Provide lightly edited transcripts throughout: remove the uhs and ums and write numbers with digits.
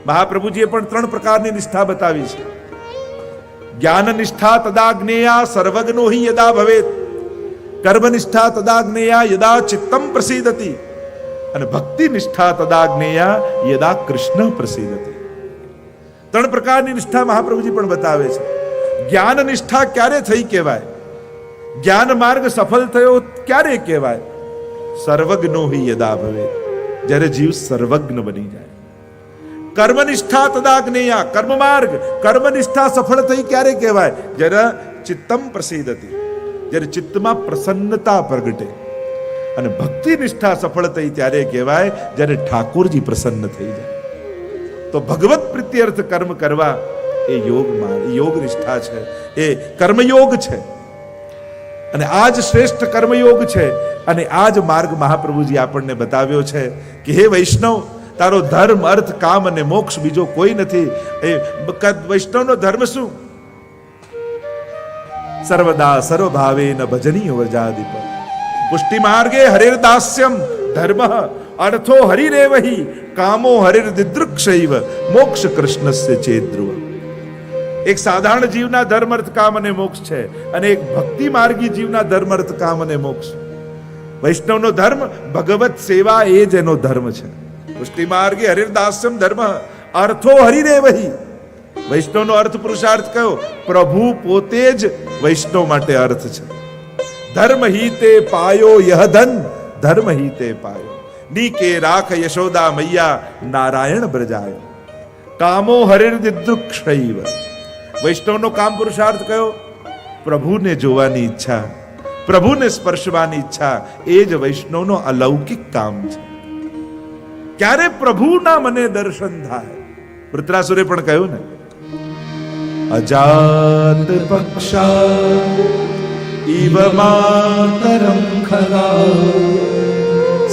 મહાપ્રભુજીએ પણ 3 પ્રકારની નિષ્ઠા બતાવી છે. જ્ઞાન નિષ્ઠા તદા જ્ઞેયા સર્વજ્ઞો હિ યદા ભવેત, કર્મ નિષ્ઠા તદા જ્ઞેયા યદા ચિત્તમ પ્રસીદતિ, અને ભક્તિ નિષ્ઠા તદા જ્ઞેયા યદા કૃષ્ણ પ્રસીદતિ. 3 પ્રકારની નિષ્ઠા મહાપ્રભુજી પણ બતાવે છે. જ્ઞાન નિષ્ઠા ક્યારે થઈ કહેવાય? જ્ઞાન માર્ગ સફળ થયો ક્યારે કહેવાય? સર્વજ્ઞો હિ યદા ભવેત, જ્યારે જીવ સર્વજ્ઞ બની જાય. કર્મનિષ્ઠા તદા જ્ઞેયા, કર્મ માર્ગ કર્મનિષ્ઠા સફળ થઈ ક્યારે કહેવાય? જ્યારે ચિત્તમ પ્રસીદતિ, જ્યારે ચિત્તમાં પ્રસન્નતા પ્રગટે. અને ભક્તિ નિષ્ઠા સફળ થઈ ત્યારે કહેવાય જ્યારે ઠાકોરજી પ્રસન્ન થઈ જાય. તો ભગવત પ્રીત્યર્થ કર્મ કરવા એ યોગ નિષ્ઠા છે, એ કર્મયોગ છે. અને આ જ શ્રેષ્ઠ કર્મયોગ છે. અને આ જ માર્ગ મહાપ્રભુજી આપણને બતાવ્યો છે કે હે વૈષ્ણવ, તારો ધર્મ અર્થ કામ અને મોક્ષ બીજો કોઈ નથી. એ વૈષ્ણવનો ધર્મ શું? સર્વદા સર્વભાવેન ભજનીય વ્રજાદિપ, પુષ્ટિ માર્ગે હરિર્દાસ્યમ ધર્મ, અર્થો હરિરેવહી, કામો હરિર્દિદૃક્ષૈવ, મોક્ષ કૃષ્ણસ્ય ચેદ્રુવ. એક સાધારણ જીવના ધર્મ અર્થ કામ અને મોક્ષ છે, અને એક ભક્તિ માર્ગી જીવના ધર્મ અર્થ કામ અને મોક્ષ. વૈષ્ણવનો ધર્મ ભગવત સેવા, એ જ એનો ધર્મ છે. પુષ્ટિ માર્ગે હરિર્દાસ્યમ ધર્મ, અર્થો હરિરેવહી. વૈષ્ણવનો અર્થ પુરુષાર્થ કયો? પ્રભુ પોતે જ વૈષ્ણવ માટે અર્થ છે. ધર્મ હિ તે પાયો યહ ધન, ધર્મ હિ તે પાયો, નીકે રાખ યશોદા મૈયા નારાયણ બ્રજાય, કામો હરિર્દિદૃક્ષૈવ. વૈષ્ણવનો કામ પુરુષાર્થ કયો? પ્રભુને જોવાની ઈચ્છા, પ્રભુને સ્પર્શવાની ઈચ્છા, એ જ વૈષ્ણવનો અલૌકિક કામ છે. ક્યારે પ્રભુના મને દર્શન થાય? વૃત્રાસુરે પણ કહ્યું ને, અજાત પક્ષા ઇવ માતરમ ખગા,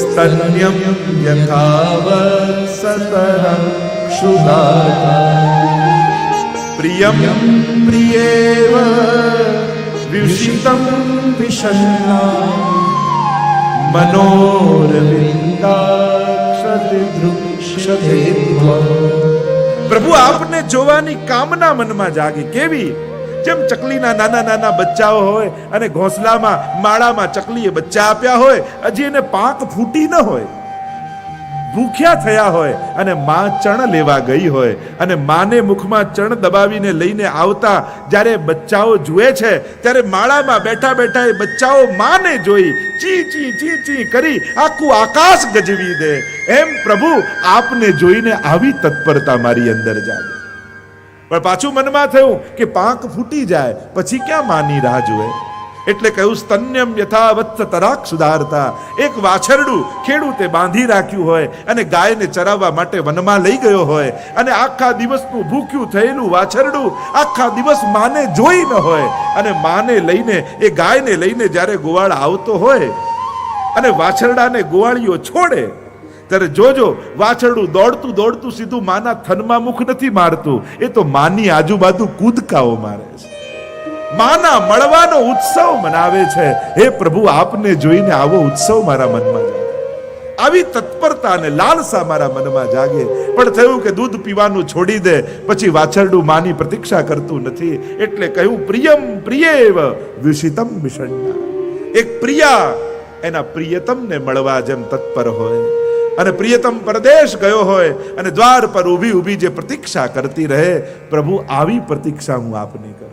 સ્તન્યમ યથાવ સતરં ક્ષુધાતા, પ્રિયમ પ્રિયેવ વ્યુષિતમ વિષન્ના, મનોરવિંદાક્ષતિદૃક્ષતે. પ્રભુ આપને જોવાની કામના મનમાં જાગે. કેવી? જેમ ચકલીના નાના નાના બચ્ચાઓ હોય અને ઘોંસલામાં માળામાં ચકલીએ બચ્ચા આપ્યા હોય, હજી એને પાંખ ફૂટી ન હોય, ભૂખ્યા થયા હોય, અને માં ચણ લેવા ગઈ હોય, અને માને મુખમાં ચણ દબાવીને લઈને આવતા જ્યારે બચ્ચાઓ જુએ છે, ત્યારે માળામાં બેઠા બેઠા એ બચ્ચાઓ માને જોઈ ચી ચી ચી ચી કરી આખું આકાશ ગજવી દે. એમ પ્રભુ આપને જોઈને આવી તત્પરતા મારી અંદર જાગે. પણ પાછું મનમાં થયું કે પાંખ ફૂટી જાય પછી ક્યાં માની રાહ જુએ? એટલે કહ્યું સ્તન્યમ યથાવત્સ તરાક સુધારતા. એક વાછરડું ખેડૂતે બાંધી રાખ્યું હોય અને ગાયને ચરાવવા માટે વનમાં લઈ ગયો હોય, અને આખા દિવસનું ભૂખ્યું થયેલું વાછરડું આખા દિવસ માને જોઈ ન હોય, અને માને લઈને એ ગાયને લઈને જ્યારે ગોવાળ આવતો હોય અને વાછરડાને ગોવાળીઓ છોડે, ત્યારે જોજો વાછરડું દોડતું દોડતું સીધું માના થનમાં મુખ નથી મારતું, એ તો માની આજુબાજુ કૂદકાઓ મારે છે. માના મળવાનો ઉત્સવ મનાવે છે. હે પ્રભુ, આપને જોઈને આવો ઉત્સવ મારા મનમાં જાગે, આવી તત્પરતા અને લાલસા મારા મનમાં જાગે. પણ થયું કે દૂધ પીવાનું છોડી દે, પછી વાછરડું માની પ્રતીક્ષા કરતું નથી. એટલે કહ્યું પ્રિયમ પ્રિયેવ વિષિતમ વિષણ્ણા. એક પ્રિયા એના પ્રિયતમને મળવા જેમ તત્પર હોય, અને પ્રિયતમ પરદેશ ગયો હોય અને દ્વાર પર ઊભી ઊભી જે પ્રતીક્ષા કરતી રહે, પ્રભુ આવી પ્રતીક્ષા હું આપની કરું.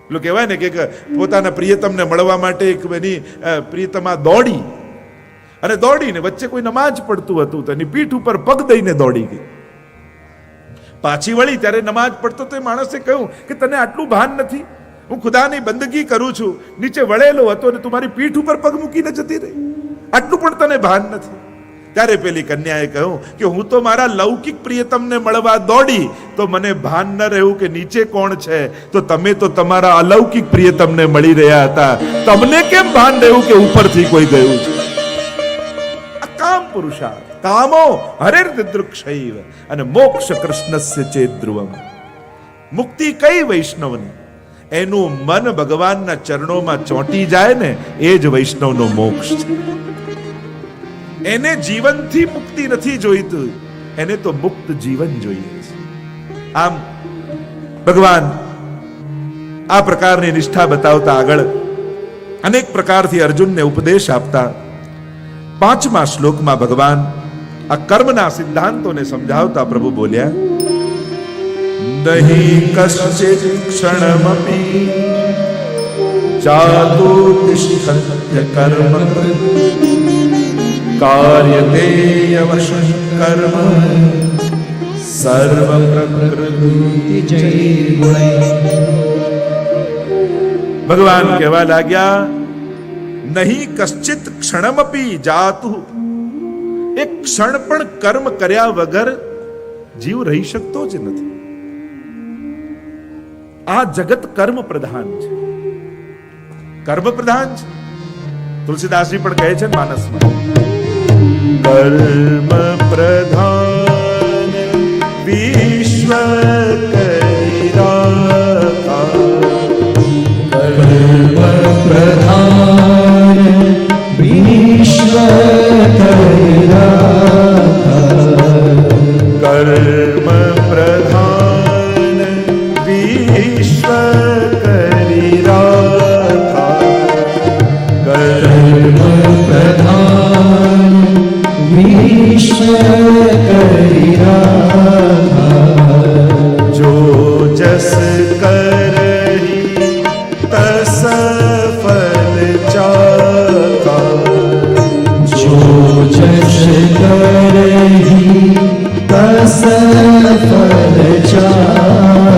પેલું કહેવાય ને કે પોતાના પ્રિયતમને મળવા માટે એક એની પ્રિયતમા દોડી, અને દોડીને વચ્ચે કોઈ નમાજ પડતું હતું તો એની પીઠ ઉપર પગ દઈને દોડી ગઈ. પાછી વળી ત્યારે નમાજ પડતો તો એ માણસે કહ્યું કે તને આટલું ભાન નથી? હું ખુદાની બંદગી કરું છું, નીચે વળેલો હતો અને તું મારી પીઠ ઉપર પગ મૂકીને જતી રહી, આટલું પણ તને ભાન નથી? ત્યારે પેલી કન્યાએ કહ્યું કે હું તો મારા લૌકિક પ્રિયતમને મળવા દોડી, તો મને ભાન ન રહ્યું કે નીચે કોણ છે, તો તમે તો તમારા અલૌકિક પ્રિયતમને મળી રહ્યા હતા, તમને કેમ ભાન રહ્યું કે ઉપરથી કોઈ ગયું છે? આ કામ પુરુષાર્થ, કામો હરિર્દિદૃક્ષૈવ, અને મોક્ષ કૃષ્ણસ્ય ચેદ્રુવમ. મુક્તિ કઈ વૈષ્ણવની? એનું મન ભગવાનના ચરણોમાં ચોંટી જાય ને, એ જ વૈષ્ણવનો મોક્ષ છે. એને જીવનથી મુક્તિ નથી જોઈતું, એને તો મુક્ત જીવન જોઈએ છે. આમ ભગવાન આ પ્રકારની નિષ્ઠા બતાવતા આગળ અનેક પ્રકારથી અર્જુનને ઉપદેશ આપતા 5મા શ્લોકમાં ભગવાન આ કર્મના સિદ્ધાંતોને સમજાવતા પ્રભુ બોલ્યા, નહીં કશ્ચિત ક્ષણમપી જાતો તિષ્ઠત્ય કર્મ કાર્યતે અવશ્ય કર્મ સર્વ પ્રકૃતિ જૈ. ભગવાન કહેવા લાગ્યા, નહીં કશ્ચિત ક્ષણમપી જાતુ, એક ક્ષણ પણ કર્મ કર્યા વગર જીવ રહી શકતો જ નથી. આ જગત કર્મ પ્રધાન છે, કર્મ પ્રધાન છે. તુલસીદાસજી પણ કહે છે માનસમાં, કર્મ પ્રધાન વિશ્વ કરી રાખા, કર્મ પ્રધાન વિશ્વ કરી રાખા, કર્મ પ્રધાન વિશ્વ કરી રાખા, કર્મ પ્રધાન વિશ્વ કરી રાખા, જો જસ કરહી તસ ફલ ચાખા, જો જશ કરહી તસ ફલ ચાખા,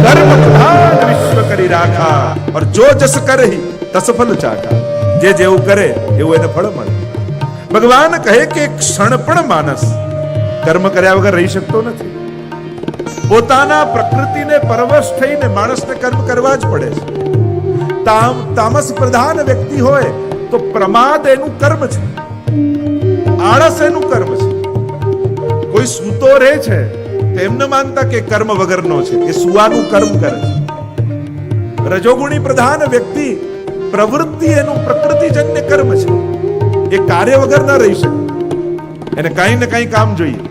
કર્મ પ્રધાન વિશ્વ કરી રાખા और जो जस करही तस फल चाखा, જે જેવું કરે એવું એને ફળ મળે. ભગવાન કહે કે ક્ષણ પણ માણસ કર્મ કર્યા વગર રહી શકતો નથી. પોતાના પ્રકૃતિને પરવશ થઈને માણસને કર્મ કરવા જ પડે છે. તામસ પ્રધાન વ્યક્તિ હોય તો પ્રમાદ એનું કર્મ છે, આળસ એનું કર્મ છે. કોઈ સૂતો રહે છે તેમ ન માનતા કે કર્મ વગરનો છે, એ સુવાનું કર્મ કરે છે. રજોગુણી પ્રધાન વ્યક્તિ પ્રવૃત્તિ એનું પ્રકૃતિજન્ય કર્મ છે, એ કાર્ય વગર ના રહી શકે, એને કઈ ને કઈ કામ જોઈએ.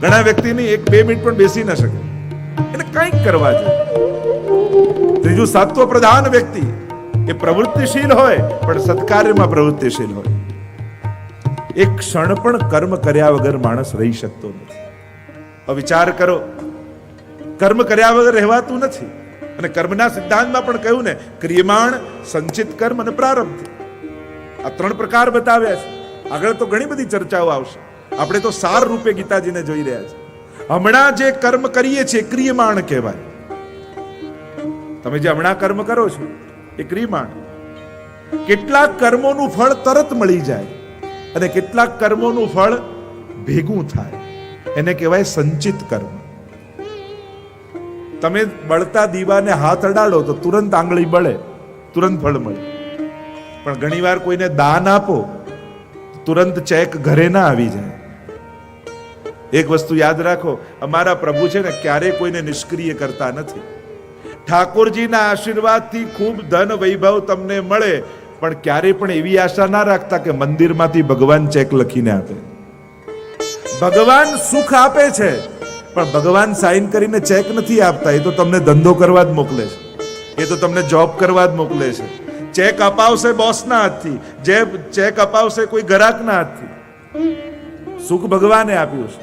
ઘણા વ્યક્તિની 1-2 મિનિટ પણ બેસી ન શકે, એને કંઈક કરવા જોઈએ. ત્રીજું સત્વ પ્રધાન વ્યક્તિ, એ પ્રવૃત્તિશીલ હોય પણ સત્કાર્યમાં પ્રવૃત્તિશીલ હોય. એક ક્ષણ પણ કર્મ કર્યા વગર માણસ રહી શકતો નથી. હવે વિચાર કરો, કર્મ કર્યા વગર રહેવાતું નથી. અને કર્મના સિદ્ધાંતમાં પણ કહ્યું ને, ક્રિયમાણ, સંચિત કર્મ અને પ્રારબ્ધ, આ 3 પ્રકાર બતાવ્યા છે. આગળ તો ઘણી બધી ચર્ચાઓ આવશે, આપણે તો સાર રૂપે ગીતાજીને જોઈ રહ્યા છે. હમણાં જે કર્મ કરીએ છીએ ક્રિયમાણ કહેવાય. તમે જે હમણાં કર્મ કરો છો એ ક્રિયમાણ. કેટલાક કર્મોનું ફળ તરત મળી જાય અને કેટલાક કર્મોનું ફળ ભેગું થાય, એને કહેવાય સંચિત કર્મ. તમે બળતા દીવાને હાથ અડાડો તો તુરંત આંગળી બળે, તુરંત ફળ મળે. પણ ઘણીવાર કોઈને દાન આપો તુરંત ચેક ઘરે ના આવી જાય. એક વસ્તુ યાદ રાખો, અમારા પ્રભુ છે ને ક્યારેય કોઈને નિષ્ક્રિય કરતા નથી. ઠાકોરજીના આશીર્વાદથી ખૂબ ધન વૈભવ તમને મળે, પણ ક્યારેય પણ એવી આશા ના રાખતા કે મંદિરમાંથી ભગવાન ચેક લખીને આપે. ભગવાન સુખ આપે છે પણ ભગવાન સાઈન કરીને ચેક નથી આપતા. એ તો તમને ધંધો કરવા જ મોકલે છે, એ તો તમને જોબ કરવા જ મોકલે છે. ચેક અપાવશે બોસના હાથથી, જે ચેક અપાવશે કોઈ ગ્રાહકના હાથથી. સુખ ભગવાને આપ્યું છે,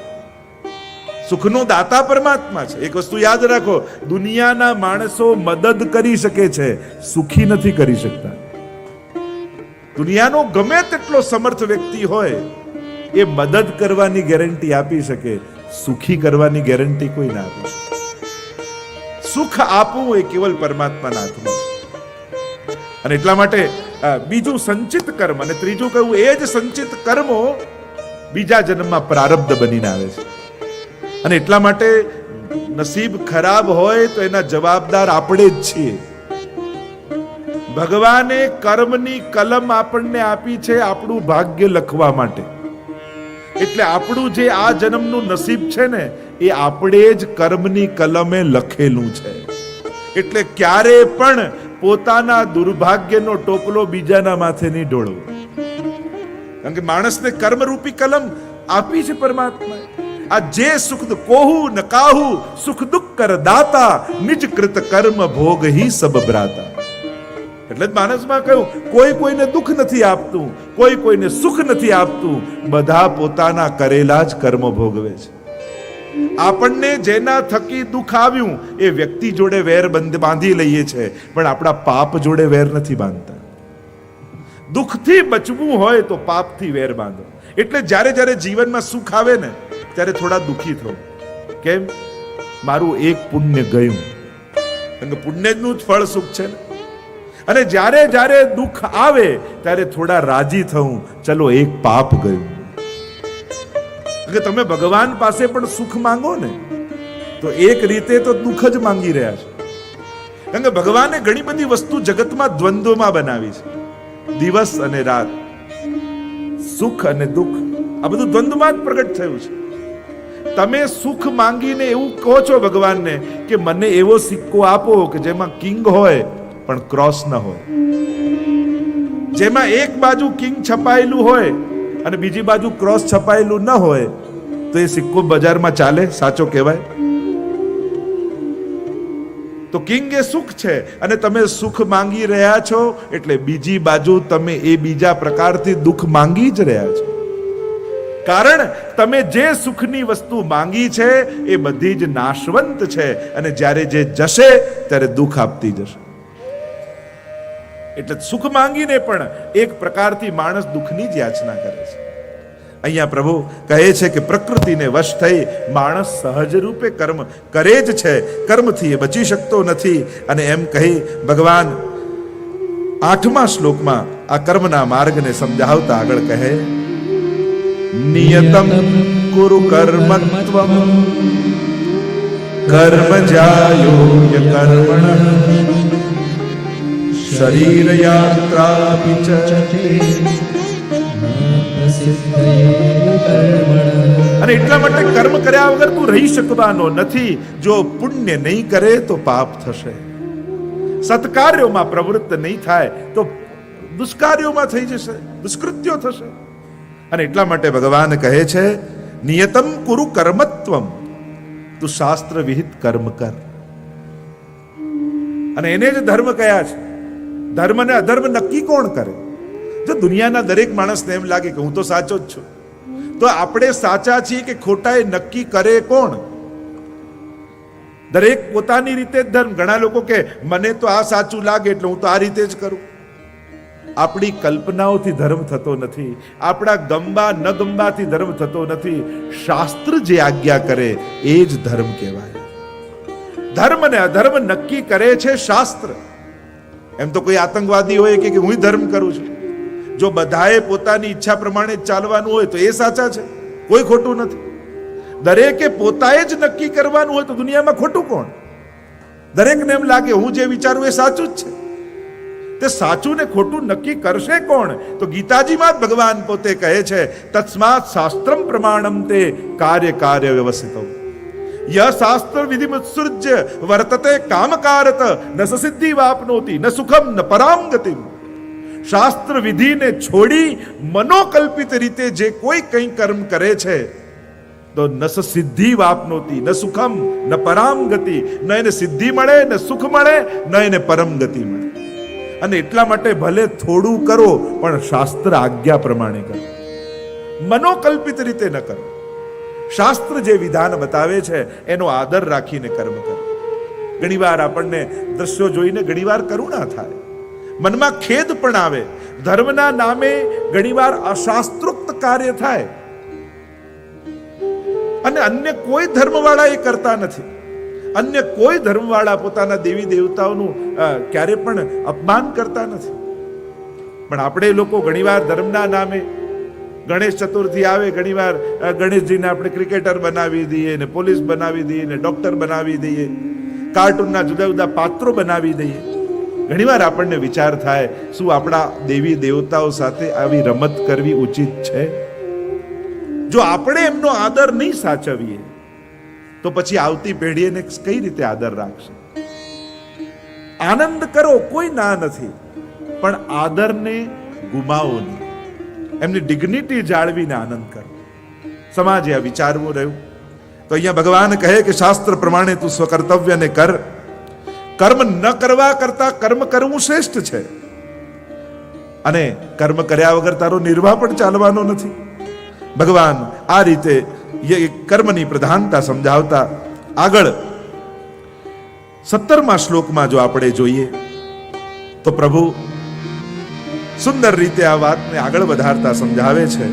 સુખનો દાતા પરમાત્મા છે. એક વસ્તુ યાદ રાખો, દુનિયાના માણસો મદદ કરી શકે છે, સુખી નથી કરી શકતા. દુનિયાનો ગમે તેટલો સમર્થ વ્યક્તિ હોય એ મદદ કરવાની ગેરંટી આપી શકે, સુખી કરવાની ગેરંટી કોઈ ના આપી શકે. સુખ આપવું એ કેવલ પરમાત્માના હાથમાં છે. અને એટલા માટે બીજું સંચિત કર્મ, અને ત્રીજું કહ્યું એ જ સંચિત કર્મો બીજા જન્મમાં પ્રારબ્ધ બનીને આવે છે. અને એટલા માટે નસીબ ખરાબ હોય તો એના જવાબદાર આપણે જ છીએ. ભગવાને કર્મની કલમ આપણને આપી છે આપણું ભાગ્ય લખવા માટે. એટલે આપણું જે આ જન્મનું નસીબ છે ને એ આપણે જ કર્મની કલમે લખેલું છે. એટલે ક્યારે પણ પોતાના દુર્ભાગ્યનો ટોપલો બીજાના માથે નહીં ઢોળવો. કારણ કે માણસને કર્મરૂપી કલમ આપી છે પરમાત્માએ. આ જે સુખ કોહુ ન કાહુ સુખ દુઃખ કર દાતા નિજ કૃત કર્મ ભોગ હી સબ બ્રાતા. એટલે જ માનસમાં કહ્યું, કોઈ કોઈને દુઃખ નથી આપતું, કોઈ કોઈને સુખ નથી આપતું, બધા પોતાના કરેલા જ કર્મ ભોગવે છે. આપણને જેના થકી દુઃખ આવ્યું એ વ્યક્તિ જોડે વેર બાંધી લઈએ છે, પણ આપણા પાપ જોડે વેર નથી બાંધતા. દુઃખથી બચવું હોય તો પાપથી વેર બાંધો. એટલે જ્યારે જ્યારે જીવનમાં સુખ આવે ને ત્યારે થોડા દુઃખી થવું. કેમ? મારું એક પુણ્ય ગયું. કારણ કે પુણ્યનું જ ફળ સુખ છે ને. અને જ્યારે જ્યારે દુઃખ આવે ત્યારે થોડા રાજી થવું, ચલો એક પાપ ગયું. કે તમે ભગવાન પાસે પણ સુખ માંગો ને તો એક રીતે તો દુઃખ જ માંગી રહ્યા છો. કારણ કે ભગવાને ઘણી બધી વસ્તુ જગતમાં દ્વંદ્વમાં બનાવી છે. દિવસ અને રાત, સુખ અને દુઃખ, આ બધું દ્વંદ્વમાં જ પ્રગટ થયું છે. તમે સુખ માંગીને એવું કહો છો ભગવાનને કે મને એવો સિક્કો આપો કે જેમાં કિંગ હોય પણ ક્રોસ ન હોય, જેમાં એક બાજુ કિંગ છપાયેલું હોય અને બીજી બાજુ ક્રોસ છપાયેલું ન હોય, તો એ સિક્કો બજારમાં ચાલે? સાચો કહેવાય? તો કિંગ એ સુખ છે અને તમે સુખ માંગી રહ્યા છો એટલે બીજી બાજુ તમે એ બીજા પ્રકારથી દુઃખ માંગી જ રહ્યા છો. કારણ તમે જે સુખની વસ્તુ માંગી છે એ બધી જ નાશવંત છે અને જ્યારે જે જશે ત્યારે દુઃખ આપતી જશે. એટલે સુખ માંગીને પણ એક પ્રકારથી માણસ દુઃખની જ યાચના કરે છે. અહીંયા પ્રભુ કહે છે કે પ્રકૃતિને વશ થઈ માણસ સહજ રૂપે કર્મ કરે જ છે, કર્મથી એ બચી શકતો નથી. અને એમ કહી ભગવાન 8મા શ્લોકમાં આ કર્મના માર્ગને સમજાવતા આગળ કહે, નિયતમ કુરુ કર્મત્વમ કર્મજાયોય કર્મણ શરીર યાત્રાપિ ચ. અને એટલા માટે કર્મ કર્યા વગર તું રહી શકવાનો નથી. જો પુણ્ય નહીં કરે તો પાપ થશે, સત્કાર્યોમાં પ્રવૃત્ત નહીં થાય તો દુષ્કાર્યોમાં થઈ જશે, દુષ્કૃત્યો થશે. અને એટલા માટે ભગવાન કહે છે નિયતમ કુરુ કર્મત્વમ, તું શાસ્ત્ર વિહિત કર્મ કર. અને એને જ ધર્મ કયા છે. ધર્મ અને અધર્મ નક્કી કોણ કરે? જો દુનિયાના દરેક માણસને એમ લાગે કે હું તો સાચો જ છું, તો આપણે સાચા છીએ કે ખોટા એ નક્કી કરે કોણ? દરેક પોતાની રીતે જ ધર્મ. ઘણા લોકો કે મને તો આ સાચું લાગે એટલે હું તો આ રીતે જ કરું. આપણી કલ્પનાઓથી ધર્મ થતો નથી, આપણા ગમવા ન ગમવાથી ધર્મ થતો નથી. શાસ્ત્ર જે આજ્ઞા કરે એ જ ધર્મ કહેવાય. ધર્મ અને અધર્મ નક્કી કરે છે શાસ્ત્ર. એમ તો કોઈ આતંકવાદી હોય કે હું ધર્મ કરું છું, જો બધાએ પોતાની ઈચ્છા પ્રમાણે ચાલવાનું હોય તો એ સાચા છે, કોઈ ખોટું નથી. દરેકે પોતાએ જ નક્કી કરવાનું હોય તો દુનિયામાં ખોટું કોણ? દરેકને એમ લાગે હું જે વિચારું એ સાચું જ છે. તે સાચું ને ખોટું નક્કી કરશે કોણ? તો ગીતાજીમાં જ ભગવાન પોતે કહે છે તસ્માત શાસ્ત્રમ પ્રમાણમ તે કાર્ય કાર્ય વ્યવસ્થિતો ય શાસ્ત્ર વિધિમુત્સૃજ્ય વર્તતે કામકારત ન સિદ્ધિ વાપનોતિ ન સુખમ ન પરામ ગતિમ. શાસ્ત્ર વિધિને છોડી મનોકલ્પિત રીતે જે કોઈ કંઈ કર્મ કરે છે તો ન સિદ્ધિ વાપનોતિ ન સુખમ ન પરામ ગતિ, ન એને સિદ્ધિ મળે ન સુખ મળે ન એને પરમ ગતિ મળે. અને એટલા માટે ભલે થોડું કરો પણ શાસ્ત્ર આજ્ઞા પ્રમાણે કરો, મનોકલ્પિત રીતે ન કરો. શાસ્ત્ર જે વિધાન બતાવે છે એનો આદર રાખીને કર્મ કરો. ઘણીવાર આપણને દ્રશ્યો જોઈને ઘણીવાર કરુણા થાય, મનમાં ખેદ પણ આવે. ધર્મના નામે ઘણીવાર અશાસ્ત્રોક્ત કાર્ય થાય અને અન્ય કોઈ ધર્મવાળા એ કરતા નથી. અન્ય કોઈ ધર્મવાળા પોતાના દેવી દેવતાઓનું ક્યારે પણ અપમાન કરતા નથી. પણ આપણે લોકો ઘણીવાર ધર્મના નામે ગણેશ ચતુર્થી આવે, ઘણીવાર ગણેશજીને આપણે ક્રિકેટર બનાવી દઈએ ને પોલીસ બનાવી દઈએ ને ડોક્ટર બનાવી દઈએ, કાર્ટૂનના જુદા જુદા પાત્રો બનાવી દઈએ. ઘણીવાર આપણને વિચાર થાય શું આપણા દેવી દેવતાઓ સાથે આવી રમત કરવી ઉચિત છે? જો આપણે એમનો આદર નહીં સાચવીએ તો પછી આવતી પેઢી એને કઈ રીતે આદર રાખશે? આનંદ કરો, કોઈ ના નથી, પણ આદરને ગુમાવો નહીં. એમની ડિગ્નિટી જાળવીને આનંદ કરો. સમાજે આ વિચારવું રહ્યું. તો અહીંયા ભગવાન કહે કે શાસ્ત્ર પ્રમાણે તું સ્વકર્તવ્યને કર. કર્મ ન કરવા કરતા કર્મ કરવું શ્રેષ્ઠ છે. અને કર્મ કર્યા વગર તારો નિર્વાહ પણ ચાલવાનો નથી. ભગવાન આ રીતે કર્મની પ્રધાનતા સમજાવતા આગળ 17મા શ્લોકમાં જો આપણે જોઈએ તો પ્રભુ સુંદર રીતે આ વાતને આગળ વધારતા સમજાવે છે.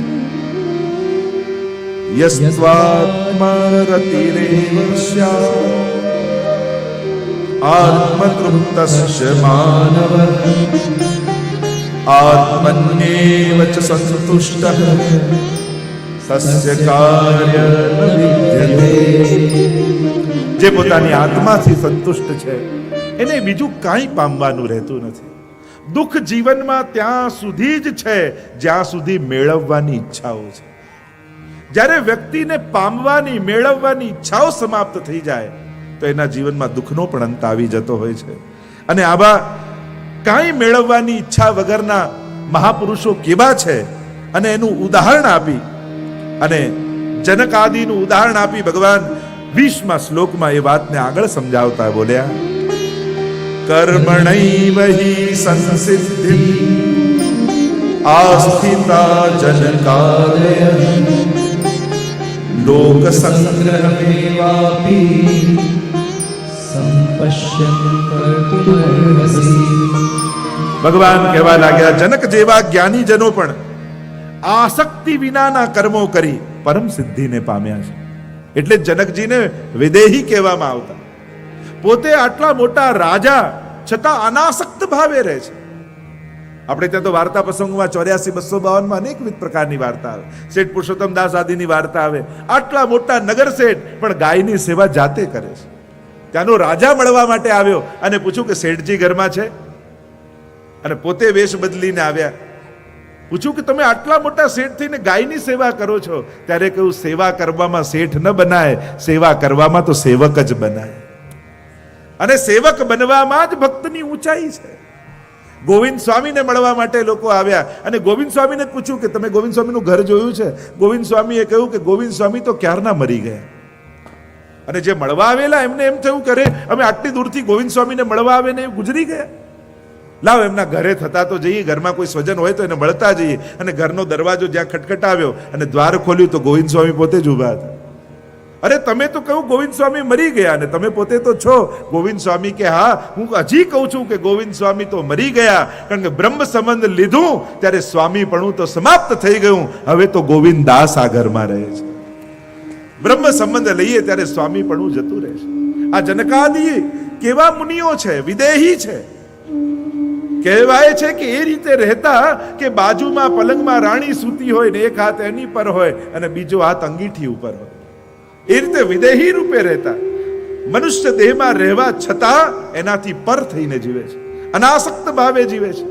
યસ્ત્વાત્મરતિરેવ સ્યાત્ આત્મતૃપ્તસ્ય માનવઃ આત્મન્યેવ ચ સંતુષ્ટઃ તસ્ય કાર્ય ન વિદ્યતે. જે પોતાની આત્માથી સંતુષ્ટ છે એને બીજું કાંઈ પામવાનું રહેતું નથી. દુઃખ જીવનમાં ત્યાં સુધી જ છે જ્યાં સુધી મેળવવાની ઈચ્છાઓ છે. જ્યારે વ્યક્તિને પામવાની મેળવવાની ઈચ્છાઓ સમાપ્ત થઈ જાય તો એના જીવનમાં દુઃખનો પણ અંત આવી જતો હોય છે. અને આવા કાંઈ મેળવવાની ઈચ્છા વગરના મહાપુરુષો કેવા છે અને એનું ઉદાહરણ આપી અને જનક આદિનું ઉદાહરણ આપી ભગવાન 20મા શ્લોકમાં એ વાતને આગળ સમજાવતા બોલ્યા. કર્મણૈવ હિ સંસિદ્ધિ આસ્થિતા જનકાદય લોક સંગ્રહમેવાપી સંપશ્યન કર્તુમર્હસી. ભગવાન કહેવા લાગ્યા જનક જેવા જ્ઞાની જનો પણ આસક્તિ વિનાના કર્મો કરી પરમ સિદ્ધિને પામ્યા છે. એટલે જનકજીને વિદેહી કહેવામાં આવતા. પોતે આટલા મોટા રાજા છતાં અનાસક્ત ભાવે રહે છે. આપણે ત્યાં તો વાર્તા પ્રસંગમાં 84-252 અનેકવિધ પ્રકારની વાર્તા આવે. શેઠ પુરુષોત્તમ દાસ આદિની વાર્તા આવે. આટલા મોટા નગર શેઠ પણ ગાયની સેવા જાતે કરે છે. ત્યાંનો રાજા મળવા માટે આવ્યો અને પૂછ્યું કે શેઠજી ઘરમાં છે, અને પોતે વેશ બદલીને આવ્યા. પૂછ્યું કે તમે આટલા મોટા શેઠ થઈને ગાયની સેવા કરો છો. ત્યારે કહ્યું સેવા કરવામાં શેઠ ન બનાય, સેવા કરવામાં તો સેવક જ બનાય. અને સેવક બનવામાં જ ભક્તની ઊંચાઈ છે. ગોવિંદ સ્વામીને મળવા માટે લોકો આવ્યા અને ગોવિંદ સ્વામીને પૂછ્યું કે તમે ગોવિંદ સ્વામીનું ઘર જોયું છે? ગોવિંદ સ્વામીએ કહ્યું કે ગોવિંદ સ્વામી તો ક્યારના મરી ગયા. અને જે મળવા આવેલા એમને એમ થયું કે અમે આટલી દૂરથી ગોવિંદ સ્વામીને મળવા આવે ને એ ગુજરી ગયા. લાવ એમના ઘરે થતા તો જઈએ, ઘરમાં કોઈ સ્વજન હોય તો એને મળતા જઈએ. અને ઘરનો દરવાજો જ્યાં ખટખટાવ્યો અને દ્વાર ખોલ્યું તો ગોવિંદ સ્વામી પોતે જ ઊભા હતા. અરે તમે તો કહું ગોવિંદ સ્વામી મરી ગયા અને તમે પોતે તો છો. ગોવિંદ સ્વામી કે હા, હું હજી કહું છું કે ગોવિંદ સ્વામી તો મરી ગયા, કારણ કે બ્રહ્મ સંબંધ લીધું ત્યારે સ્વામીપણું તો સમાપ્ત થઈ ગયું. હવે તો ગોવિંદ દાસ આ ઘરમાં રહે છે. બ્રહ્મ સંબંધ લઈએ ત્યારે સ્વામીપણું જતું રહેશે. આ જનકાદી કેવા મુનિઓ છે, વિદેહી છે. કહેવાય છે કે એ રીતે રહેતા કે બાજુમાં પલંગમાં રાણી સૂતી હોય ને એક હાથ એની પર હોય અને બીજો હાથ અંગીઠી ઉપર હોય. એ રીતે વિદેહી રૂપે રહેતા. મનુષ્ય દેહમાં રહેવા છતાં એનાથી પર થઈને જીવે છે, અનાસક્ત ભાવે જીવે છે.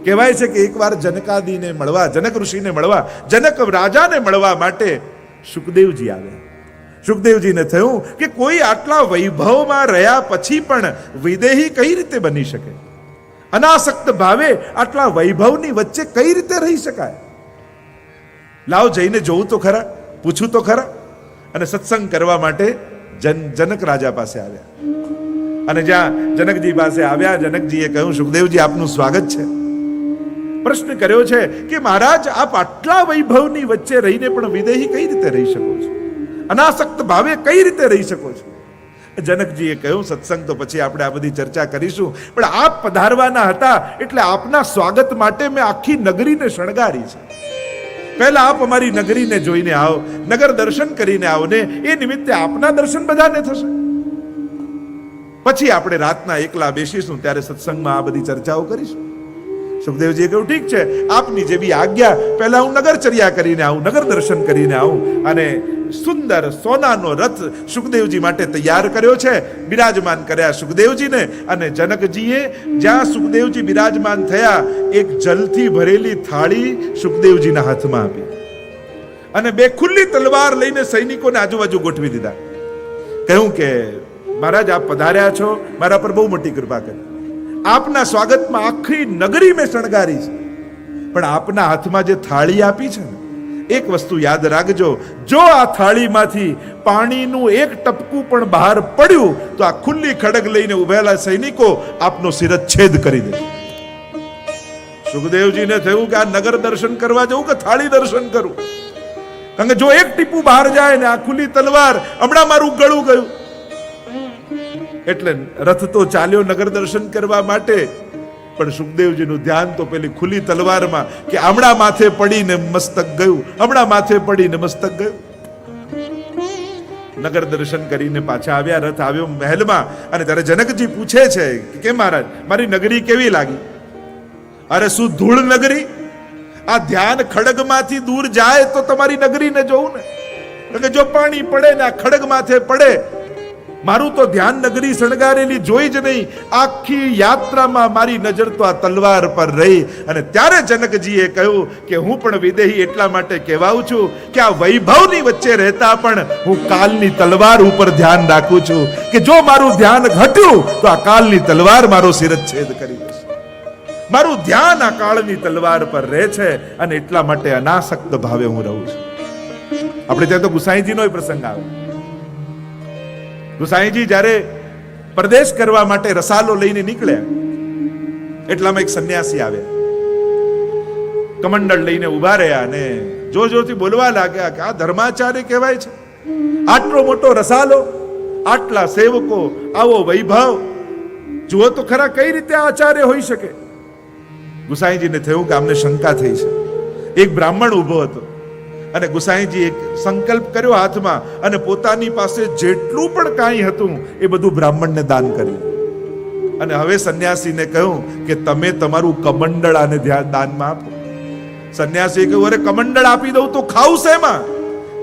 કહેવાય છે કે એકવાર જનકાદીને મળવા, જનક ઋષિને મળવા, જનક રાજાને મળવા માટે સુખદેવજી આવ્યા. સુખદેવજીને થયું કે કોઈ આટલા વૈભવમાં રહ્યા પછી પણ વિદેહી કઈ રીતે બની શકે? અનાસક્ત ભાવે આટલા વૈભવની વચ્ચે કઈ રીતે રહી શકાય? લાવ જઈને જોવું તો ખરા, પૂછું તો ખરા. અને સત્સંગ કરવા માટે જનક રાજા પાસે આવ્યા. અને જ્યાં જનકજી પાસે આવ્યા, જનકજીએ કહ્યું સુખદેવજી આપનું સ્વાગત છે. પ્રશ્ન કર્યો છે કે મહારાજ આપ આટલા વૈભવની વચ્ચે રહીને પણ વિદેહી કઈ રીતે રહી શકો છો? અનાસક્ત ભાવે કઈ રીતે રહી શકો છો? જનકજીએ કહ્યું સત્સંગ તો પછી આપણે આ બધી ચર્ચા કરીશું, પણ આપ પધારવાના હતા એટલે આપના સ્વાગત માટે મેં આખી નગરીને શણગારી છે. પહેલા આપ અમારી નગરીને જોઈને આવો, નગર દર્શન કરીને આવો ને એ નિમિત્તે આપના દર્શન બધાને થશે. પછી આપણે રાતના એકલા બેસીશું ત્યારે સત્સંગમાં આ બધી ચર્ચાઓ કરીશું. સુખદેવજીએ કહ્યું ઠીક છે, આપની જેવી આજ્ઞા. પહેલા હું નગરચર્યા કરીને આવું, નગર દર્શન કરીને આવું. અને સુંદર સોનાનો રથ સુખદેવજી માટે તૈયાર કર્યો છે. બિરાજમાન કર્યા સુખદેવજીને. અને જનકજીએ જ્યાં સુખદેવજી બિરાજમાન થયા એક જલથી ભરેલી થાળી સુખદેવજીના હાથમાં આપી અને બે ખુલ્લી તલવાર લઈને સૈનિકોને આજુબાજુ ગોઠવી દીધા. કહ્યું કે મહારાજ આપ પધાર્યા છો, મારા પર બહુ મોટી કૃપા કરી. આપના સ્વાગતમાં આખી નગરી મેં શણગારી છે, પણ આપના હાથમાં જે થાળી આપી છે ને એક વસ્તુ યાદ રાખજો, જો આ થાળીમાંથી પાણીનું એક ટપકું પણ બહાર પડ્યું તો આ ખુલ્લી ખડગ લઈને ઉભેલા સૈનિકો આપનો શિરચ્છેદ કરી દે. સુખદેવજીને થયું કે આ નગર દર્શન કરવા જવું કે થાળી દર્શન કરું, કારણ કે જો એક ટીપું બહાર જાય ને આ ખુલ્લી તલવાર, હમણાં મારું ગળું ગયું. એટલે રથ તો ચાલ્યો નગર દર્શન કરવા માટે, પણ સુખદેવજીનું ધ્યાન તો પેલી ખુલ્લી તલવારમાં કે હમણાં માથે પડીને મસ્તક ગયું, હમણાં માથે પડીને મસ્તક ગયું. નગર દર્શન કરીને પાછા આવ્યા, રથ આવ્યો મહેલમાં, અને ત્યારે જનકજી પૂછે છે કે કેમ મહારાજ, મારી નગરી કેવી લાગી? અરે શું ધૂળ નગરી! આ ધ્યાન ખડગમાંથી દૂર જાય તો તમારી નગરીને જોઉં ને, કારણ કે જો પાણી પડે ને આ ખડગ માથે પડે, મારું તો ધ્યાન નગરી શણગારેલી જોઈ જ નહીં, આખી યાત્રામાં મારી નજર તો આ તલવાર પર રહી. અને ત્યારે જનકજીએ કહ્યું કે હું પણ વિદેહી એટલા માટે કહેવાઉં છું કે આ વૈભવની વચ્ચે રહેતા પણ હું કાલની તલવાર ઉપર ધ્યાન રાખું છું, કે જો મારું ધ્યાન ઘટ્યું તો આ કાલની તલવાર મારો શિરચ્છેદ કરી દેશે. મારું ધ્યાન આ કાળની તલવાર પર રહે છે, અને એટલા માટે અનાસક્ત ભાવે હું રહું છું. આપણે ત્યાં તો ગુસાઈજીનો પ્રસંગ આવે. ગુસાઈજી જ્યારે પરદેશ કરવા માટે રસાલો લઈને નીકળ્યા, એટલામાં એક સંન્યાસી આવ્યા, કમંડળ લઈને ઉભા રહ્યા અને જોર જોરથી બોલવા લાગ્યા કે આ ધર્માચાર્ય કહેવાય છે, આટલો મોટો રસાલો, આટલા સેવકો, આવો વૈભવ, જુઓ તો ખરા કઈ રીતે આચાર્ય હોઈ શકે. ગુસાઈજીને થયું કે આમને શંકા થઈ છે. એક બ્રાહ્મણ ઊભો હતો અને ગુસાઈજી એક સંકલ્પ કર્યો હાથમાં, અને પોતાની પાસે જેટલું પણ કાંઈ હતું એ બધું બ્રાહ્મણને દાન કર્યું. અને હવે સંન્યાસીને કહ્યું કે તમે તમારું કમંડળ આને દાનમાં આપો. સંન્યાસીએ કહ્યું અરે કમંડળ આપી દઉં તો ખાવું શેમાં?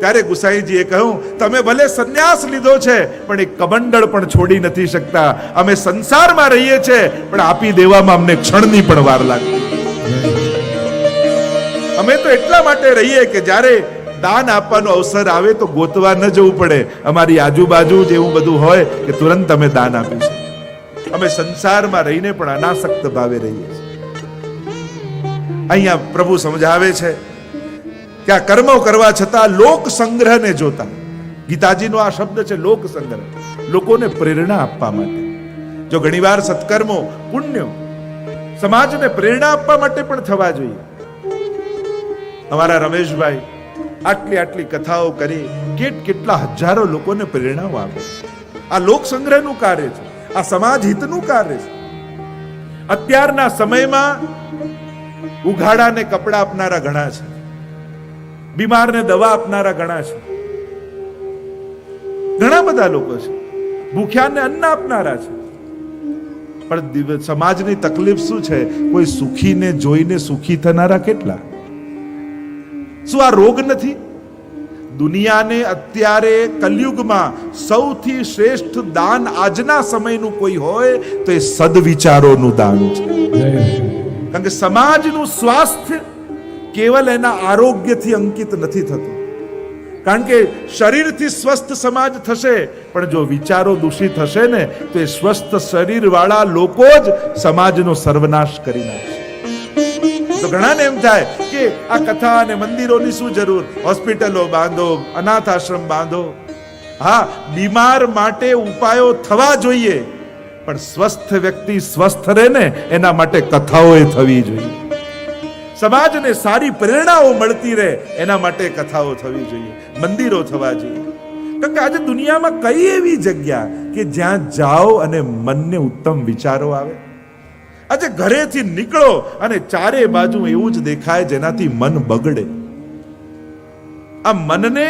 ત્યારે ગુસાઈજીએ કહ્યું તમે ભલે સંન્યાસ લીધો છે પણ એક કમંડળ પણ છોડી નથી શકતા. અમે સંસારમાં રહીએ છીએ પણ આપી દેવામાં અમને ક્ષણની પણ વાર લાગે. અમે તો એટલા માટે રહીએ કે જ્યારે દાન આપવાનો અવસર આવે તો ગોતવા ન જવું પડે. અમારી આજુબાજુ જેવું બધું હોય કે તુરંત અમે દાન આપીશું. અમે સંસારમાં રહીને પણ અનાસક્ત ભાવે રહીએ છીએ. અહીંયા પ્રભુ સમજાવે છે કે આ કર્મો કરવા છતાં લોક સંગ્રહને જોતા. ગીતાજીનો આ શબ્દ છે લોક સંગ્રહ, લોકોને પ્રેરણા આપવા માટે. જો ઘણીવાર સત્કર્મો, પુણ્યો સમાજને પ્રેરણા આપવા માટે પણ થવા જોઈએ. અમારા રમેશભાઈ આટલી કથાઓ કરી કેટલા હજારો લોકોને પ્રેરણાઓ આપે. આ લોક સંગ્રહનું કાર્ય છે, આ સમાજ હિતનું કાર્ય છે. અત્યારના સમયમાં ઉઘાડાને કપડા આપનારા ઘણા છે, બીમારને દવા આપનારા ઘણા છે, ઘણા બધા લોકો છે, ભૂખ્યાને અન્ન આપનારા છે. પણ સમાજની તકલીફ શું છે? કોઈ સુખીને જોઈને સુખી થનારા કેટલા? શું આ રોગ નથી? દુનિયાને અત્યારે કલયુગમાં સૌથી શ્રેષ્ઠ દાન આજના સમયનું કોઈ હોય તો એ સદવિચારોનું દાન છે. કારણ કે સમાજનું સ્વાસ્થ્ય કેવલ એના આરોગ્યથી અંકિત નથી થતું. કારણ કે શરીરથી સ્વસ્થ સમાજ થશે, પણ જો વિચારો દૂષિત હશે ને તો એ સ્વસ્થ શરીર વાળા લોકો જ સમાજનો સર્વનાશ કરી નાખશે. તો ઘણાને એમ થાય કે આ કથા અને મંદિરોની શું જરૂર? હોસ્પિટલો બાંધો, અનાથ આશ્રમ બાંધો. હા, બીમાર માટે ઉપાયો થવા જોઈએ, પણ સ્વસ્થ વ્યક્તિ સ્વસ્થ રહે ને એના માટે કથાઓ થવી જોઈએ. સમાજને સારી પ્રેરણાઓ મળતી રહે એના માટે કથાઓ થવી જોઈએ, મંદિરો થવા જોઈએ. કારણ કે આજે દુનિયામાં કઈ એવી જગ્યા કે જ્યાં જાઓ અને મનને ઉત્તમ વિચારો આવે? આજે ઘરેથી નીકળો અને ચારે બાજુ એવું જ દેખાય જેનાથી મન બગડે. આ મનને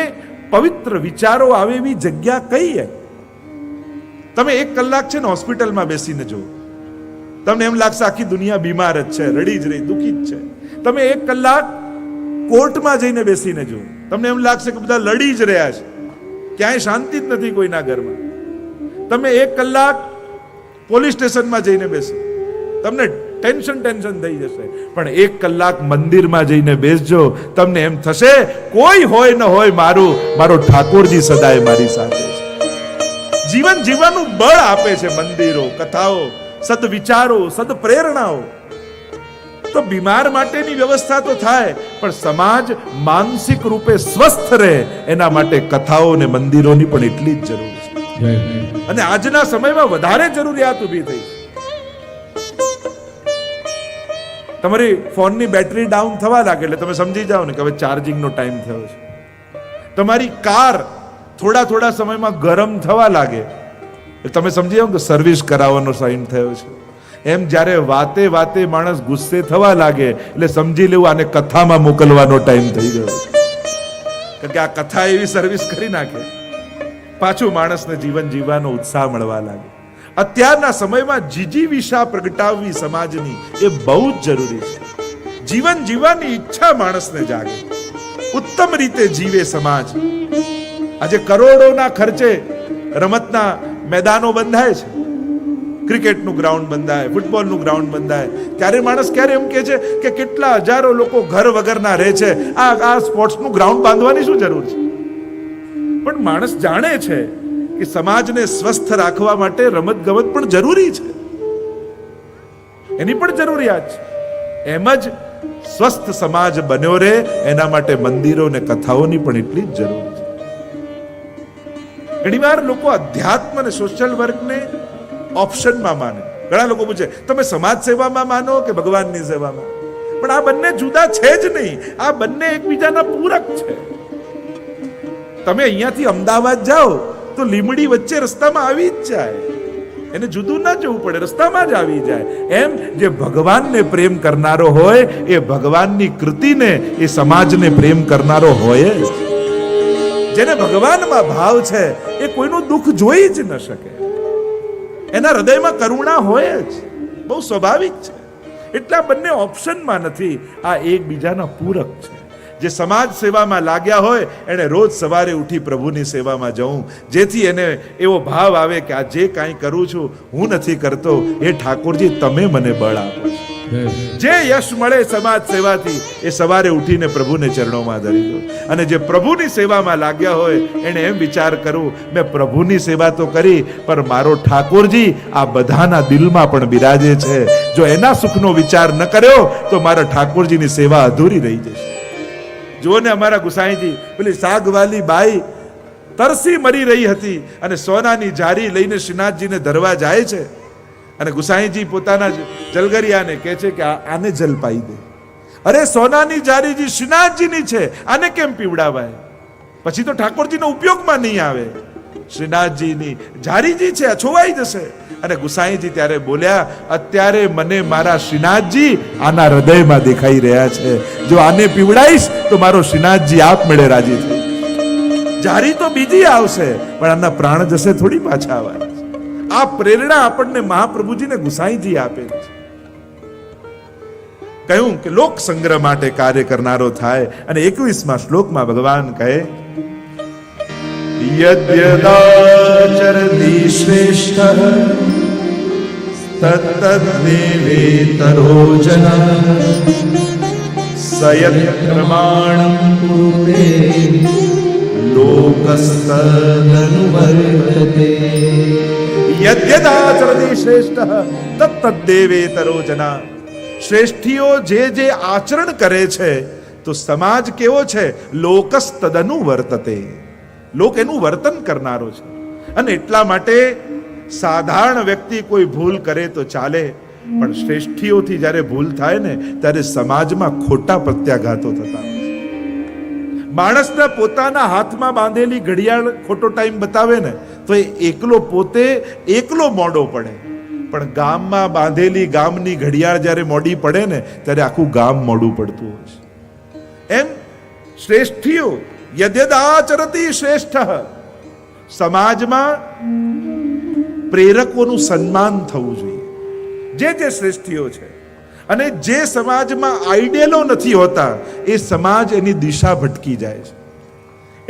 પવિત્ર વિચારો આવે એવી જગ્યા કઈ છે? તમે 1 કલાક છે ને હોસ્પિટલમાં બેસીને જુઓ, તમને એમ લાગશે આખી દુનિયા બીમાર જ છે, રડી જ રહી, દુઃખી જ છે. તમે 1 કલાક કોર્ટમાં જઈને બેસીને જુઓ, તમને એમ લાગશે કે બધા લડી જ રહ્યા છે, ક્યાંય શાંતિ જ નથી કોઈના ઘરમાં. તમે 1 કલાક પોલીસ સ્ટેશનમાં જઈને બેસો, તમને ટેન્શન થઈ જશે. પણ 1 કલાક મંદિરમાં જઈને બેસજો, તમને એમ થશે કોઈ હોય ન હોય મારો ઠાકોરજી સદાય મારી સાથે છે. જીવન જીવવાનું બળ આપે છે મંદિરો, કથાઓ, સદવિચારો, સદપ્રેરણાઓ. તો તો બીમાર માટેની વ્યવસ્થા તો થાય, પણ સમાજ માનસિક રૂપે સ્વસ્થ રહે એના માટે કથાઓ અને મંદિરોની પણ એટલી જ જરૂર છે. અને આજના સમયમાં વધારે જરૂરિયાત ઊભી થઈ છે. તમારી ફોનની બેટરી ડાઉન થવા લાગે એટલે તમે સમજી જાઓ ને કે હવે ચાર્જિંગનો ટાઈમ થયો છે. તમારી કાર થોડા સમયમાં ગરમ થવા લાગે એટલે તમે સમજી જાઓ કે સર્વિસ કરાવવાનો સાઇન થયો છે. એમ જ્યારે વાતે માણસ ગુસ્સે થવા લાગે એટલે સમજી લેવું આને કથામાં મોકલવાનો ટાઈમ થઈ ગયો છે. કારણ કે આ કથા એવી સર્વિસ કરી નાખે, પાછું માણસને જીવન જીવવાનો ઉત્સાહ મળવા લાગે. અત્યારના સમયમાં જીજીવિષા પ્રગટાવવી સમાજની એ બહુ જ જરૂરી છે. જીવન જીવવાની ઈચ્છા માણસને જાગે, ઉત્તમ રીતે જીવે સમાજ. આજે કરોડોના ખર્ચે રમતના મેદાનો બંધાય છે, ક્રિકેટનું ગ્રાઉન્ડ બંધાય, ફૂટબોલનું ગ્રાઉન્ડ બંધાય, ત્યારે માણસ ક્યારે એમ કહે છે કે કેટલા હજારો લોકો ઘર વગરના રહે છે, આ સ્પોર્ટ્સનું ગ્રાઉન્ડ બાંધવાની શું જરૂર છે? પણ માણસ જાણે છે કે સમાજને સ્વસ્થ રાખવા માટે રમત ગમત પણ જરૂરી છે, એની પણ જરૂરિયાત છે. એમ જ સ્વસ્થ સમાજ બન્યો રહે એના માટે મંદિરો અને કથાઓની પણ એટલી જ જરૂર છે. ઘણીવાર લોકો અધ્યાત્મ અને સોશિયલ વર્કને ઓપ્શનમાં માને. ઘણા લોકો પૂછે તમે સમાજ સેવામાં માનો કે ભગવાનની સેવામાં? પણ આ બંને જુદા છે જ નહીં, આ બંને એકબીજાના પૂરક છે. તમે અહીંયાથી અમદાવાદ જાઓ તો લીમડી વચ્ચે રસ્તામાં આવી જ જાય, એને જુદું ના જવું પડે, રસ્તામાં જ આવી જાય. એમ જે ભગવાનને પ્રેમ કરનારો હોય એ ભગવાનની કૃતિને, એ સમાજને પ્રેમ કરનારો હોય જ. જેને ભગવાનમાં ભાવ છે એ કોઈનું દુઃખ જોઈ જ ન શકે, એના હૃદયમાં કરુણા હોય જ, બહુ સ્વાભાવિક છે. એટલા બંને ઓપ્શનમાં નથી, આ એકબીજાના પૂરક છે. જે સમાજ સેવામાં લાગ્યા હોય એને રોજ સવારે ઉઠી પ્રભુની સેવામાં જવું, જેથી એને એવો ભાવ આવે કે આ જે કાંઈ કરું છું હું નથી કરતો, એ ઠાકોરજી તમે મને બળ આપો. જે યશ મળે સમાજ સેવાથી એ સવારે ઉઠીને પ્રભુને ચરણોમાં ધરી દો. અને જે પ્રભુની સેવામાં લાગ્યા હોય એને એમ વિચાર કરું મેં પ્રભુની સેવા તો કરી, પણ મારો ઠાકોરજી આ બધાના દિલમાં પણ બિરાજે છે. જો એના સુખનો વિચાર ન કર્યો તો મારા ઠાકોરજીની સેવા અધૂરી રહી જશે. જુઓ ને અમારા ગુસાઈજી, પેલી સાગવાલી બાઈ તરસી મરી રહી હતી અને સોનાની જારી લઈને શ્રીનાથજીને ધરવા જાય છે, અને ગુસાઈજી પોતાના જલગરિયાને કહે છે કે આને જલ પાઈ દે. અરે સોનાની જારીજી શ્રીનાથજીની છે, આને કેમ પીવડાવાય? પછી તો ઠાકોરજીનો ઉપયોગમાં નહીં આવે. શ્રીનાથજીની જારીજી છે, છોવાઈ જશે. અને ગુસાઈજી ત્યારે બોલ્યા, અત્યારે મને મારા શ્રીનાથજી આના હૃદયમાં દેખાઈ રહ્યા છે, જો આને પીવડાઈશ તો મારો શ્રીનાથજી આપમેળે રાજી થઈ. જારી તો બીજી આવશે, પણ આના પ્રાણ જશે થોડી પાછા આવવાના. આ પ્રેરણા આપણને મહાપ્રભુજીને ગુસાઈજી આપેલી છે. કહ્યું કે લોક સંગ્રહ માટે કાર્ય કરનારો થાય. અને 21મા શ્લોકમાં ભગવાન કહે, યદ્યદાચરતિ શ્રેષ્ઠ તત્તદ્દેવેતરો જનઃ સયત પ્રમાણં કુરુતે લોકસ્તદનુવર્તતે. યદ્યદાચરતિ શ્રેષ્ઠ તત્તદ્દેવેતરો જનઃ. શ્રેષ્ઠીઓ જે આચરણ કરે છે તો સમાજ કેવો છે? લોકસ્તદનુવર્તતે. લોક એનું વર્તન કરનારો છે. અને એટલા માટે સાધારણ વ્યક્તિ કોઈ ભૂલ કરે તો ચાલે, પણ શ્રેષ્ઠીઓથી જ્યારે ભૂલ થાય ને ત્યારે સમાજમાં ખોટા પ્રત્યાઘાતો થતા હોય છે. માણસના પોતાના હાથમાં બાંધેલી ઘડિયાળ ખોટો ટાઈમ બતાવે ને તો એ પોતે એકલો મોડો પડે, પણ ગામમાં બાંધેલી ગામની ઘડિયાળ જ્યારે મોડી પડે ને ત્યારે આખું ગામ મોડું પડતું હોય છે. એમ શ્રેષ્ઠીઓ યદ્યદાચરતિ શ્રેષ્ઠ. સમાજમાં પ્રેરકોનું સન્માન થવું જોઈએ, જે શ્રેષ્ઠીઓ છે. અને જે સમાજમાં આઈડિયલો નથી હોતા એ સમાજ એની દિશા ભટકી જાય છે.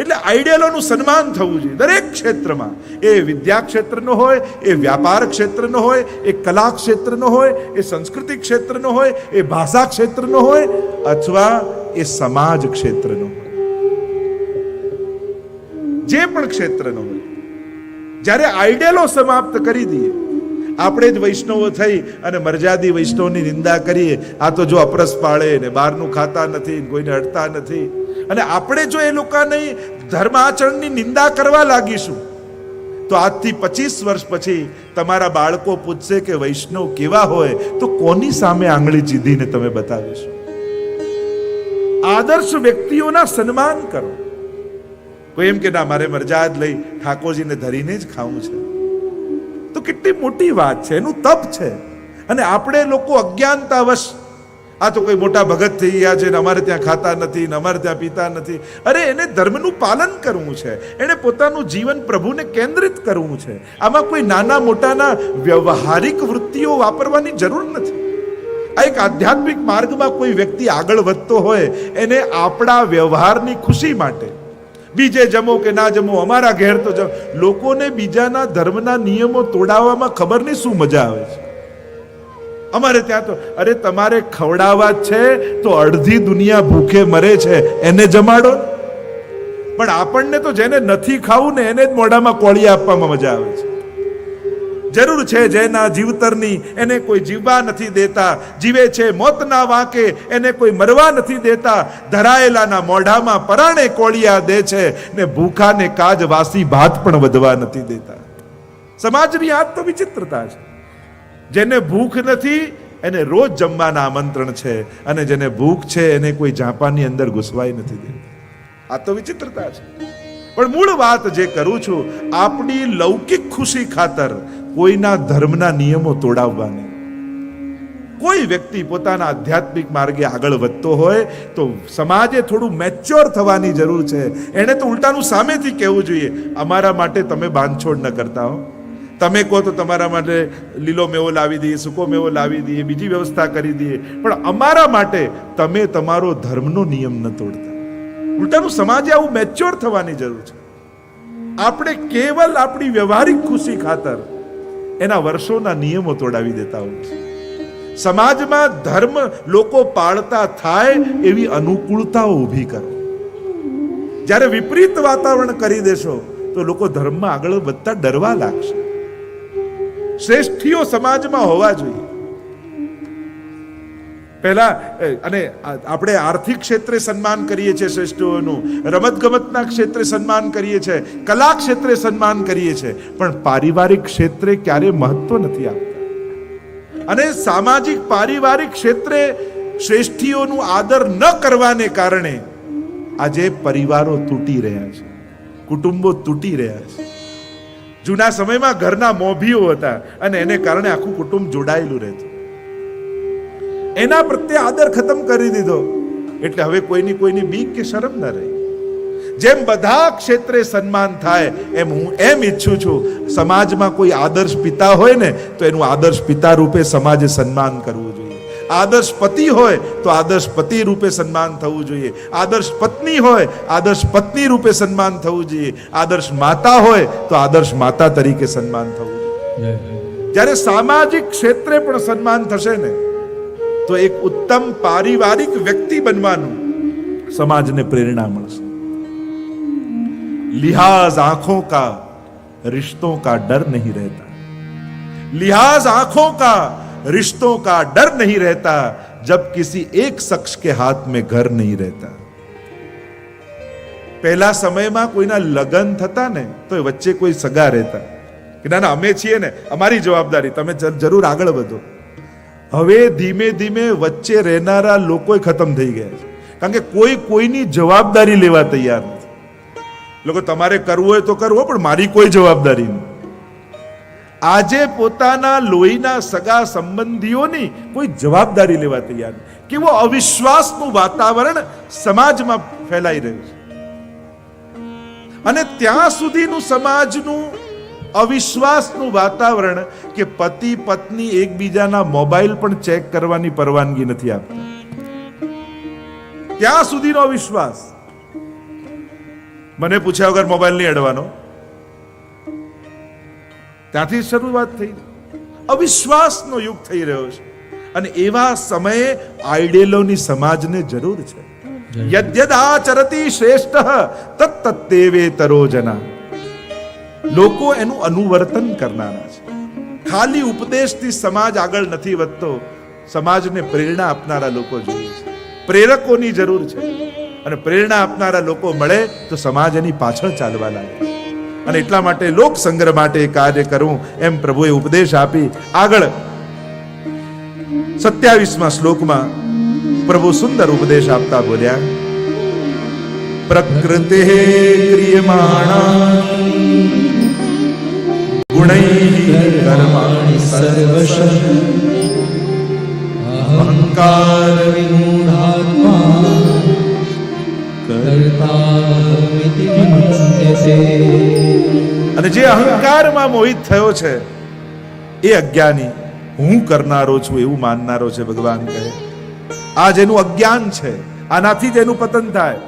એટલે આઈડિયલોનું સન્માન થવું જોઈએ દરેક ક્ષેત્રમાં. એ વિદ્યા ક્ષેત્રનો હોય, એ વ્યાપાર ક્ષેત્રનો હોય, એ કલા ક્ષેત્રનો હોય, એ સંસ્કૃતિ ક્ષેત્રનો હોય, એ ભાષા ક્ષેત્રનો હોય, અથવા એ સમાજ ક્ષેત્રનો હોય. જે પણ ક્ષેત્રનો હોય, જ્યારે આઈડિયલો સમાપ્ત કરી દઈએ આપણે જ વૈષ્ણવો થઈ અને મર્યાદી વૈષ્ણવની નિંદા કરીએ, આ તો જો અપરસ પાળે ને બહારનું ખાતા નથી, કોઈને અડતા નથી, અને આપણે જો એ લોકોની ધર્મ આચરણની નિંદા કરવા લાગીશું તો આજથી 25 વર્ષ પછી તમારા બાળકો પૂછશે કે વૈષ્ણવ કેવા હોય, તો કોની સામે આંગળી ચીધીને તમે બતાવીશું? આદર્શ વ્યક્તિઓના સન્માન કરો. કોઈ એમ કે ના, મારે મરજાદ લઈ ઠાકોરજીને ધરીને જ ખાવું છે, તો કેટલી મોટી વાત છે, એનું તપ છે. અને આપણે લોકો અજ્ઞાનતાવશ આ તો કોઈ મોટા ભગત થઈ ગયા છે ને અમારે ત્યાં ખાતા નથી ને અમારે ત્યાં પીતા નથી. અરે એને ધર્મનું પાલન કરવું છે, એને પોતાનું જીવન પ્રભુને કેન્દ્રિત કરવું છે. આમાં કોઈ નાના મોટાના વ્યવહારિક વૃત્તિઓ વાપરવાની જરૂર નથી. આ એક આધ્યાત્મિક માર્ગમાં કોઈ વ્યક્તિ આગળ વધતો હોય એને આપણા વ્યવહારની ખુશી માટે બીજે જમો કે ના જમો, અમારા ઘેર તો જમો, લોકોને બીજાના ધર્મના નિયમો તોડાવવામાં ખબર નહીં શું મજા આવે છે. અમારે ત્યાં તો, અરે તમારે ખવડાવવા છે તો અડધી દુનિયા ભૂખે મરે છે, એને જમાડો. પણ આપણને તો જેને નથી ખાવું ને એને જ મોઢામાં કોળી આપવામાં મજા આવે છે. જરૂર છે જેના જીવતરની એને કોઈ જીવવા નથી દેતા, જીવે છે મોતના વાંકે એને કોઈ મરવા નથી દેતા, ધરાયેલાના મોઢામાં પરાણે કોળિયા દે છે ને ભૂખાને કાજ વાસી ભાત પણ વધવા નથી દેતા. સમાજની આ તો વિચિત્રતા છે. જેને ભૂખ નથી એને રોજ જમવાના આમંત્રણ છે, અને જેને ભૂખ છે એને કોઈ ઝાંપાની અંદર ઘૂસવાય નથી દેતું. આ તો વિચિત્રતા છે. પણ મૂળ વાત જે કરું છું, આપણી લૌકિક ખુશી ખાતર કોઈના ધર્મના નિયમો તોડાવવાની. કોઈ વ્યક્તિ પોતાના આધ્યાત્મિક માર્ગે આગળ વધતો હોય તો સમાજે થોડું મેચ્યોર થવાની જરૂર છે. એને તો ઉલટાનું સામેથી કહેવું જોઈએ, અમારા માટે તમે બાંધછોડ ન કરતા હો. તમે કહો તો તમારા માટે લીલો મેવો લાવી દઈએ, સૂકો મેવો લાવી દઈએ, બીજી વ્યવસ્થા કરી દઈએ, પણ અમારા માટે તમે તમારો ધર્મનો નિયમ ન તોડતા. ઉલટાનું સમાજે આવું મેચ્યોર થવાની જરૂર છે. આપણે કેવલ આપણી વ્યવહારિક ખુશી ખાતર એના વર્ષોના નિયમો તોડાવી દેતા હોય છે. સમાજમાં ધર્મ લોકો પાળતા થાય એવી અનુકૂળતાઓ ઊભી કરો. જ્યારે વિપરીત વાતાવરણ કરી દેશો તો લોકો ધર્મમાં આગળ વધતા ડરવા લાગશે. શ્રેષ્ઠીઓ સમાજમાં હોવા જોઈએ. પહેલા અને આપણે આર્થિક ક્ષેત્રે સન્માન કરીએ છીએ શ્રેષ્ઠીઓનું, રમતગમતના ક્ષેત્રે સન્માન કરીએ છીએ, કલા ક્ષેત્રે સન્માન કરીએ છીએ, પણ પારિવારિક ક્ષેત્રે ક્યારે મહત્વ નથી આપતા. અને સામાજિક પારિવારિક ક્ષેત્રે શ્રેષ્ઠીઓનું આદર ન કરવાને કારણે આજે પરિવારો તૂટી રહ્યા છે, કુટુંબો તૂટી રહ્યા છે. જૂના સમયમાં ઘરના મોભીઓ હતા અને એને કારણે આખું કુટુંબ જોડાયેલું રહેતું. એના પ્રત્યે આદર ખતમ કરી દીધો એટલે હવે કોઈની બીક કે શરમ ન રહી. જેમ બધા ક્ષેત્રે સન્માન થાય એમ હું એમ ઈચ્છું છું, સમાજમાં કોઈ આદર્શ પિતા હોય ને તો એનું આદર્શ પિતા રૂપે સમાજે સન્માન કરવું જોઈએ. આદર્શ પતિ હોય તો આદર્શ પતિ રૂપે સન્માન થવું જોઈએ. આદર્શ પત્ની હોય આદર્શ પત્ની રૂપે સન્માન થવું જોઈએ. આદર્શ માતા હોય તો આદર્શ માતા તરીકે સન્માન થવું જોઈએ. જ્યારે સામાજિક ક્ષેત્રે પણ સન્માન થશે ને તો એક ઉત્તમ પારિવારિક વ્યક્તિ બનવાનું સમાજને પ્રેરણા મળશે. लिहाज आंखों का रिश्तों का डर नहीं रहता, लिहाज आंखों का रिश्तों का डर नहीं रहता जब किसी एक शख्स के हाथ में घर नहीं रहता. પહેલા સમયમાં કોઈના લગ્ન થતા ને તો વચ્ચે કોઈ સગા રહેતા કે ના અમે છીએ ને, અમારી જવાબદારી, તમે જરૂર આગળ વધો. હવે ધીમે ધીમે વચ્ચે રહેનારા લોકો ખતમ થઈ ગયા છે, કારણ કે કોઈ કોઈની જવાબદારી લેવા તૈયાર નથી. લોકો તમારે કરવું હોય તો કરવો, પણ મારી કોઈ જવાબદારી નહીં. આજે પોતાના લોહીના સગા સંબંધીઓની કોઈ જવાબદારી લેવા તૈયાર નહીં. કેવો અવિશ્વાસનું વાતાવરણ સમાજમાં ફેલાઈ રહ્યું છે. અને ત્યાં સુધીનું સમાજનું અવિશ્વાસનું વાતાવરણ કે પતિ પત્ની એકબીજાના મોબાઈલ પણ ચેક કરવાની પરવાનગી નથી આપતા. ત્યાં સુધીનો અવિશ્વાસ. મને પૂછ્યા વગર મોબાઈલ નહીં અડવાનો, ત્યાંથી શરૂઆત થઈ. અવિશ્વાસનો યુગ થઈ રહ્યો છે અને એવા સમયે આઈડિયલોની સમાજને જરૂર છે. યદ્યદાચરતિ શ્રેષ્ઠ તત્તત્તેવેતરો જના. લોકો એનું અનુવર્તન કરનારા છે. ખાલી ઉપદેશથી સમાજ આગળ નથી વધતો. સમાજને પ્રેરણા આપનારા લોકો જોઈએ છે, પ્રેરકોની જરૂર છે. અને પ્રેરણા આપનારા લોકો મળે તો સમાજ એની પાછળ ચાલવા લાગે. અને એટલા માટે લોક સંગ્રહ માટે કાર્ય કરવું એમ પ્રભુએ ઉપદેશ આપી. આગળ 27મા શ્લોકમાં પ્રભુ સુંદર ઉપદેશ આપતા બોલ્યા, પ્રકૃતે ક્રિયમાણા ગુણૈઃ કર્માણિ સર્વશઃ અહંકાર વિમૂઢાત્મા કર્તાહમિતિ મન્યતે. અને જે અહંકારમાં મોહિત થયો છે એ અજ્ઞાની હું કરનારો છું એવું માનનારો છે. ભગવાન કહે આ જેનું અજ્ઞાન છે, આનાથી જ એનું પતન થાય.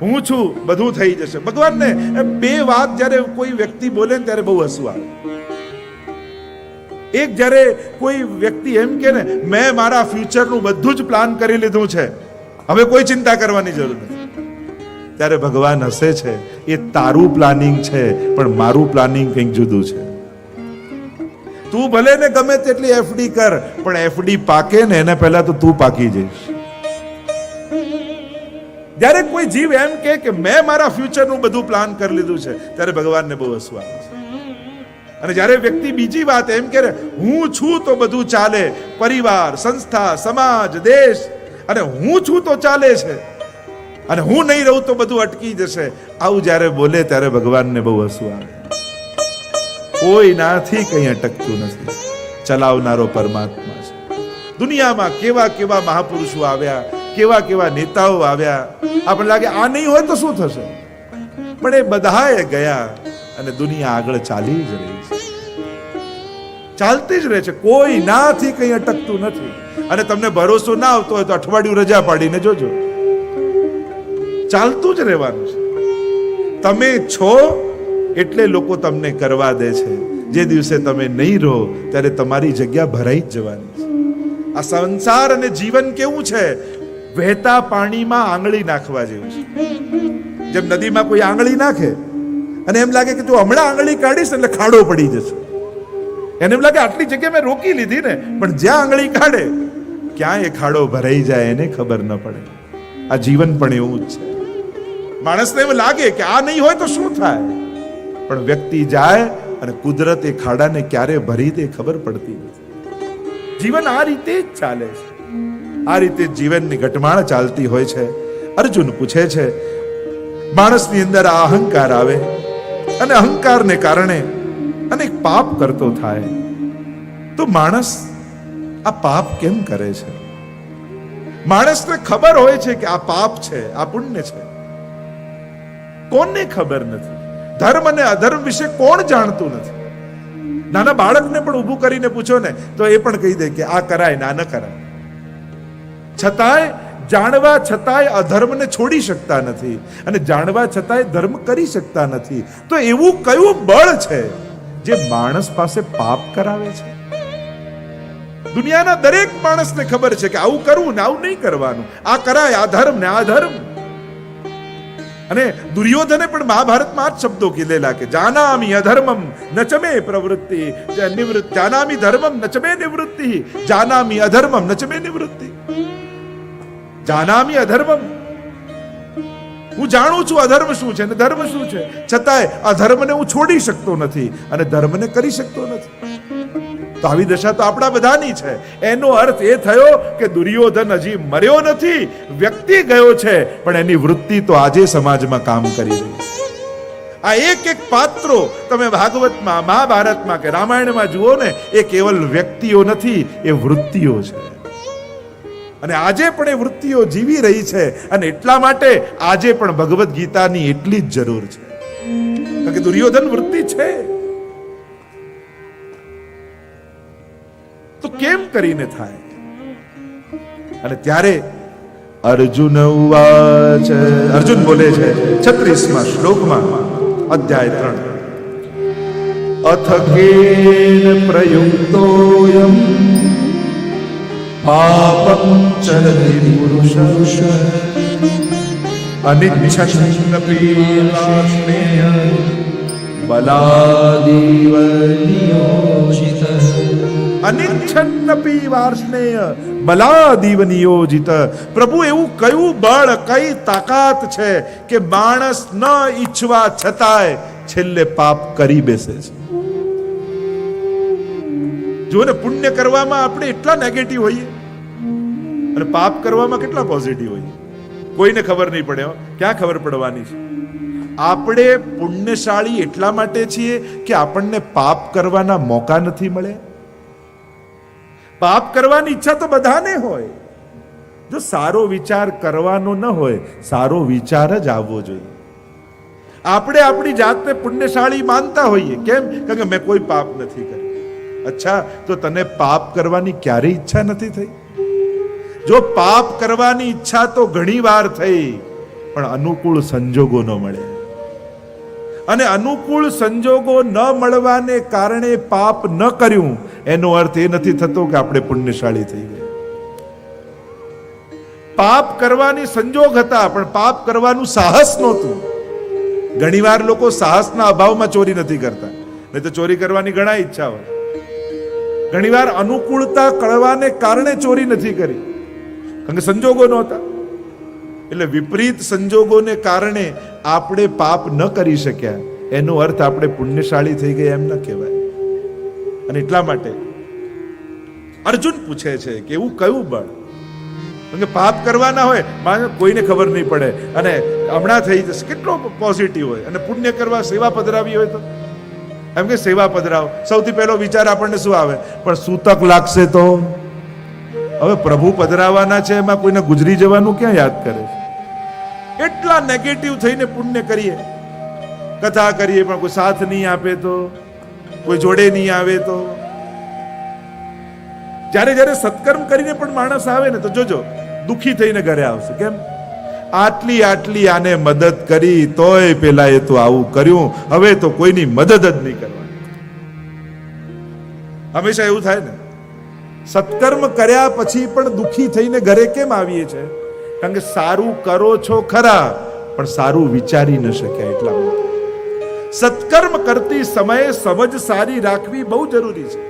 હું છું બધું થઈ જશે. ભગવાનને બે વાત જ્યારે કોઈ વ્યક્તિ બોલે ને ત્યારે બહુ હસવું આવે. એક જ્યારે કોઈ વ્યક્તિ એમ કે ને મેં મારા ફ્યુચરનું બધું જ પ્લાન કરી લીધું છે, હવે કોઈ ચિંતા કરવાની જરૂર નથી, ત્યારે ભગવાન હસે છે. એ તારું પ્લાનિંગ છે પણ મારું પ્લાનિંગ કંઈક જુદું છે. તું ભલે ને ગમે તેટલી એફડી કર પણ એફડી પાકે ને એને પહેલા તો તું પાકી જઈશ. જ્યારે કોઈ જીવ એમ કે મેં મારા ફ્યુચરનું બધું પ્લાન કરી લીધું છે ત્યારે ભગવાનને બહુ હસવું આવે છે. અને જ્યારે વ્યક્તિ બીજી વાત એમ કે હું છું તો બધું ચાલે, પરિવાર, સંસ્થા, સમાજ, દેશ, અને હું છું તો ચાલે છે અને હું નહીં રહું તો બધું અટકી જશે, આવું જ્યારે બોલે ત્યારે ભગવાનને બહુ હસવું આવે. કોઈ નાથી કંઈ અટકતું નથી, ચલાવનારો પરમાત્મા છે. દુનિયામાં કેવા કેવા મહાપુરુષો આવ્યા, કેવા કેવા નેતાઓ આવ્યા, આપણે લાગે આ નહીં હોય તો શું થશે, પણ એ બધાએ ગયા અને દુનિયા આગળ ચાલી જ રહી છે, ચાલતી જ રહે છે. કોઈ નાથી કંઈ અટકતું નથી. અને તમને ભરોસો ના આવતો હોય તો અઠવાડિયું રજા પાડીને જોજો, ચાલતું જ રહેવાનું છે. તમે છો એટલે લોકો તમને કરવા દે છે. જે દિવસે તમે નહીં રહો ત્યારે તમારી જગ્યા ભરાઈ જ જવાની છે. આ સંસાર અને જીવન કેવું છે, વહેતા પાણીમાં આંગળી નાખવા જેવું છે. જેમ નદીમાં કોઈ આંગળી નાખે અને એમ લાગે કે તું હમણાં આંગળી કાઢીશ એટલે ખાડો પડી જશે, એને એમ લાગે આટલી જગ્યા મેં રોકી લીધી ને, પણ જ્યાં આંગળી કાઢે ક્યાં એ ખાડો ભરાઈ જાય એને ખબર ન પડે. આ જીવન પણ એવું જ છે. માણસને એમ લાગે કે આ નહીં હોય તો શું થાય, પણ વ્યક્તિ જાય અને કુદરત એ ખાડાને ક્યારે ભરી દે ખબર પડતી નથી. જીવન આ રીતે જ ચાલે છે. આ રીતે જીવનની ઘટમાળ ચાલતી હોય છે. અર્જુન પૂછે છે, માણસની અંદર આ અહંકાર આવે અને અહંકારને કારણે અનેક પાપ કરતો થાય, તો માણસ આ પાપ કેમ કરે છે? માણસને ખબર હોય છે કે આ પાપ છે, આ પુણ્ય છે, કોને ખબર નથી? ધર્મ અને અધર્મ વિશે કોણ જાણતું નથી? નાના બાળકને પણ ઊભું કરીને પૂછો ને તો એ પણ કહી દે કે આ કરાય ના ન કરાય. છતાંય જાણવા છતાંય અધર્મને છોડી શકતા નથી અને જાણવા છતાંય ધર્મ કરી શકતા નથી. તો એવું કયું બળ છે જે માણસ પાસે પાપ કરાવે છે? દુનિયાના દરેક માણસને ખબર છે કે આવું કરવું ને આવું નહીં કરવાનું, આ કરાય, આ ધર્મ ને આ ધર્મ. અને દુર્યોધને પણ મહાભારતમાં આ જ શબ્દો કીધેલા કે જાનામી અધર્મમ નચમે પ્રવૃત્તિ નિવૃત્તિ, જાનામી ધર્મમ નચમે નિવૃત્તિ, જાનામી અધર્મમ નચમે નિવૃત્તિ. જાનામી અધર્મમ, હું જાણું છું અધર્મ શું છે અને ધર્મ શું છે, છતાંય અધર્મને હું છોડી શકતો નથી અને ધર્મને કરી શકતો નથી. તો આવી દશા તો આપણા બધાની છે. એનો અર્થ એ થયો કે દુર્યોધન હજી મર્યો નથી, વ્યક્તિ ગયો છે, પણ એની વૃત્તિ તો આજે સમાજમાં કામ કરી રહી છે. આ એક એક પાત્રો તમે ભાગવતમાં, મહાભારતમાં કે રામાયણમાં જુઓ ને, એ કેવલ વ્યક્તિઓ નથી, એ વૃત્તિઓ છે. અને આજે પણ એ વૃત્તિઓ જીવી રહી છે. અને એટલા માટે આજે પણ ભગવદ્ ગીતાની એટલી જ જરૂર છે, કારણ કે દુર્યોધન વૃત્તિ છે. તો કેમ કરીને થાય? અને ત્યારે અર્જુન ઉવાચ, અર્જુન બોલે છે 36મા શ્લોકમાં, અધ્યાય 3, અથ કેન પ્રયુક્તોયમ પાપમ ચરતિ પુરુષ અનિચ્છન્નપી લાક્ષ્મેય બલાદીવ નિયોજિ. અનિચ્છન્નપી વાર્ષ્ણેય બલાદીવ નિયોજિત. પ્રભુ એવું કયું બળ, કઈ તાકાત છે કે માણસ ન ઈચ્છવા છતાંય છેલ્લે પાપ કરી બેસે છે. જો ને પુણ્ય કરવામાં આપણે એટલા નેગેટિવ હોઈએ અને પાપ કરવામાં કેટલા પોઝિટિવ હોઈએ. કોઈને ખબર નહીં પડે. ક્યાં ખબર પડવાની છે? આપણે પુણ્યશાળી એટલા માટે છીએ કે આપણને પાપ કરવાના મોકા નથી મળે. પાપ કરવાની ઈચ્છા તો બધાને હોય. જો સારો વિચાર કરવાનો ન હોય, સારો વિચાર જ આવવો જોઈએ. આપણે આપણી જાતને પુણ્યશાળી માનતા હોઈએ. કેમ? કારણ કે મેં કોઈ પાપ નથી કર્યું. અચ્છા, તો તને પાપ કરવાની ક્યારેય ઈચ્છા નથી થઈ? જો પાપ કરવાની ઈચ્છા તો ઘણી વાર થઈ, પણ અનુકૂળ સંજોગો ન મળે. અને અનુકૂળ સંજોગો ન મળવાને કારણે પાપ ન કર્યું, એનો અર્થ એ નથી થતો કે આપણે પુણ્યશાળી થઈ ગયા. પાપ કરવાની સંજોગ હતા, પણ પાપ કરવાનું સાહસ નહોતું. ઘણીવાર લોકો સાહસના અભાવમાં ચોરી નથી કરતા, નહીં તો ચોરી કરવાની ઘણા ઈચ્છા હોય. ઘણીવાર અનુકૂળતા કળવાને કારણે ચોરી નથી કરી, કારણ કે સંજોગો નહોતા. એટલે વિપરીત સંજોગોને કારણે આપણે પાપ ન કરી શક્યા, એનો અર્થ આપણે પુણ્યશાળી થઈ ગયા એમ ન કહેવાય. અને એટલા માટે અર્જુન પૂછે છે કે એવું કયું બળ? કારણ કે પાપ કરવાના હોય, કોઈને ખબર નહીં પડે અને હમણાં થઈ જશે, કેટલો પોઝિટિવ હોય. અને પુણ્ય કરવા, સેવા પધરાવી હોય તો એમ કે સેવા પધરાવો, સૌથી પહેલો વિચાર આપણને શું આવે? પણ સૂતક લાગશે તો. હવે પ્રભુ પધરાવાના છે, એમાં કોઈને ગુજરી જવાનું ક્યાં યાદ કરે છે? એટલા નેગેટિવ થઈને પુણ્ય કરીએ, કથા કરીએ, પણ કોઈ સાથ નહીં આપે તો, કોઈ જોડે નહીં આવે તો. જ્યારે જ્યારે સત્કર્મ કરીને પણ માણસ આવે ને તો જોજો દુખી થઈને ઘરે આવશે. કેમ? આટલી આને મદદ કરી તોય પેલા એ તો આવું કર્યું, હવે તો કોઈની મદદ જ નહીં કરવાની. હંમેશા એવું થાય ને. સત્કર્મ કર્યા પછી પણ દુખી થઈને ઘરે કેમ આવીએ છે? કારણ કે સારું કરો છો ખરા, પણ સારું વિચારી ન શક્યા એટલા માટે. સત્કર્મ કરતી સમયે સમજ સારી રાખવી બહુ જરૂરી છે.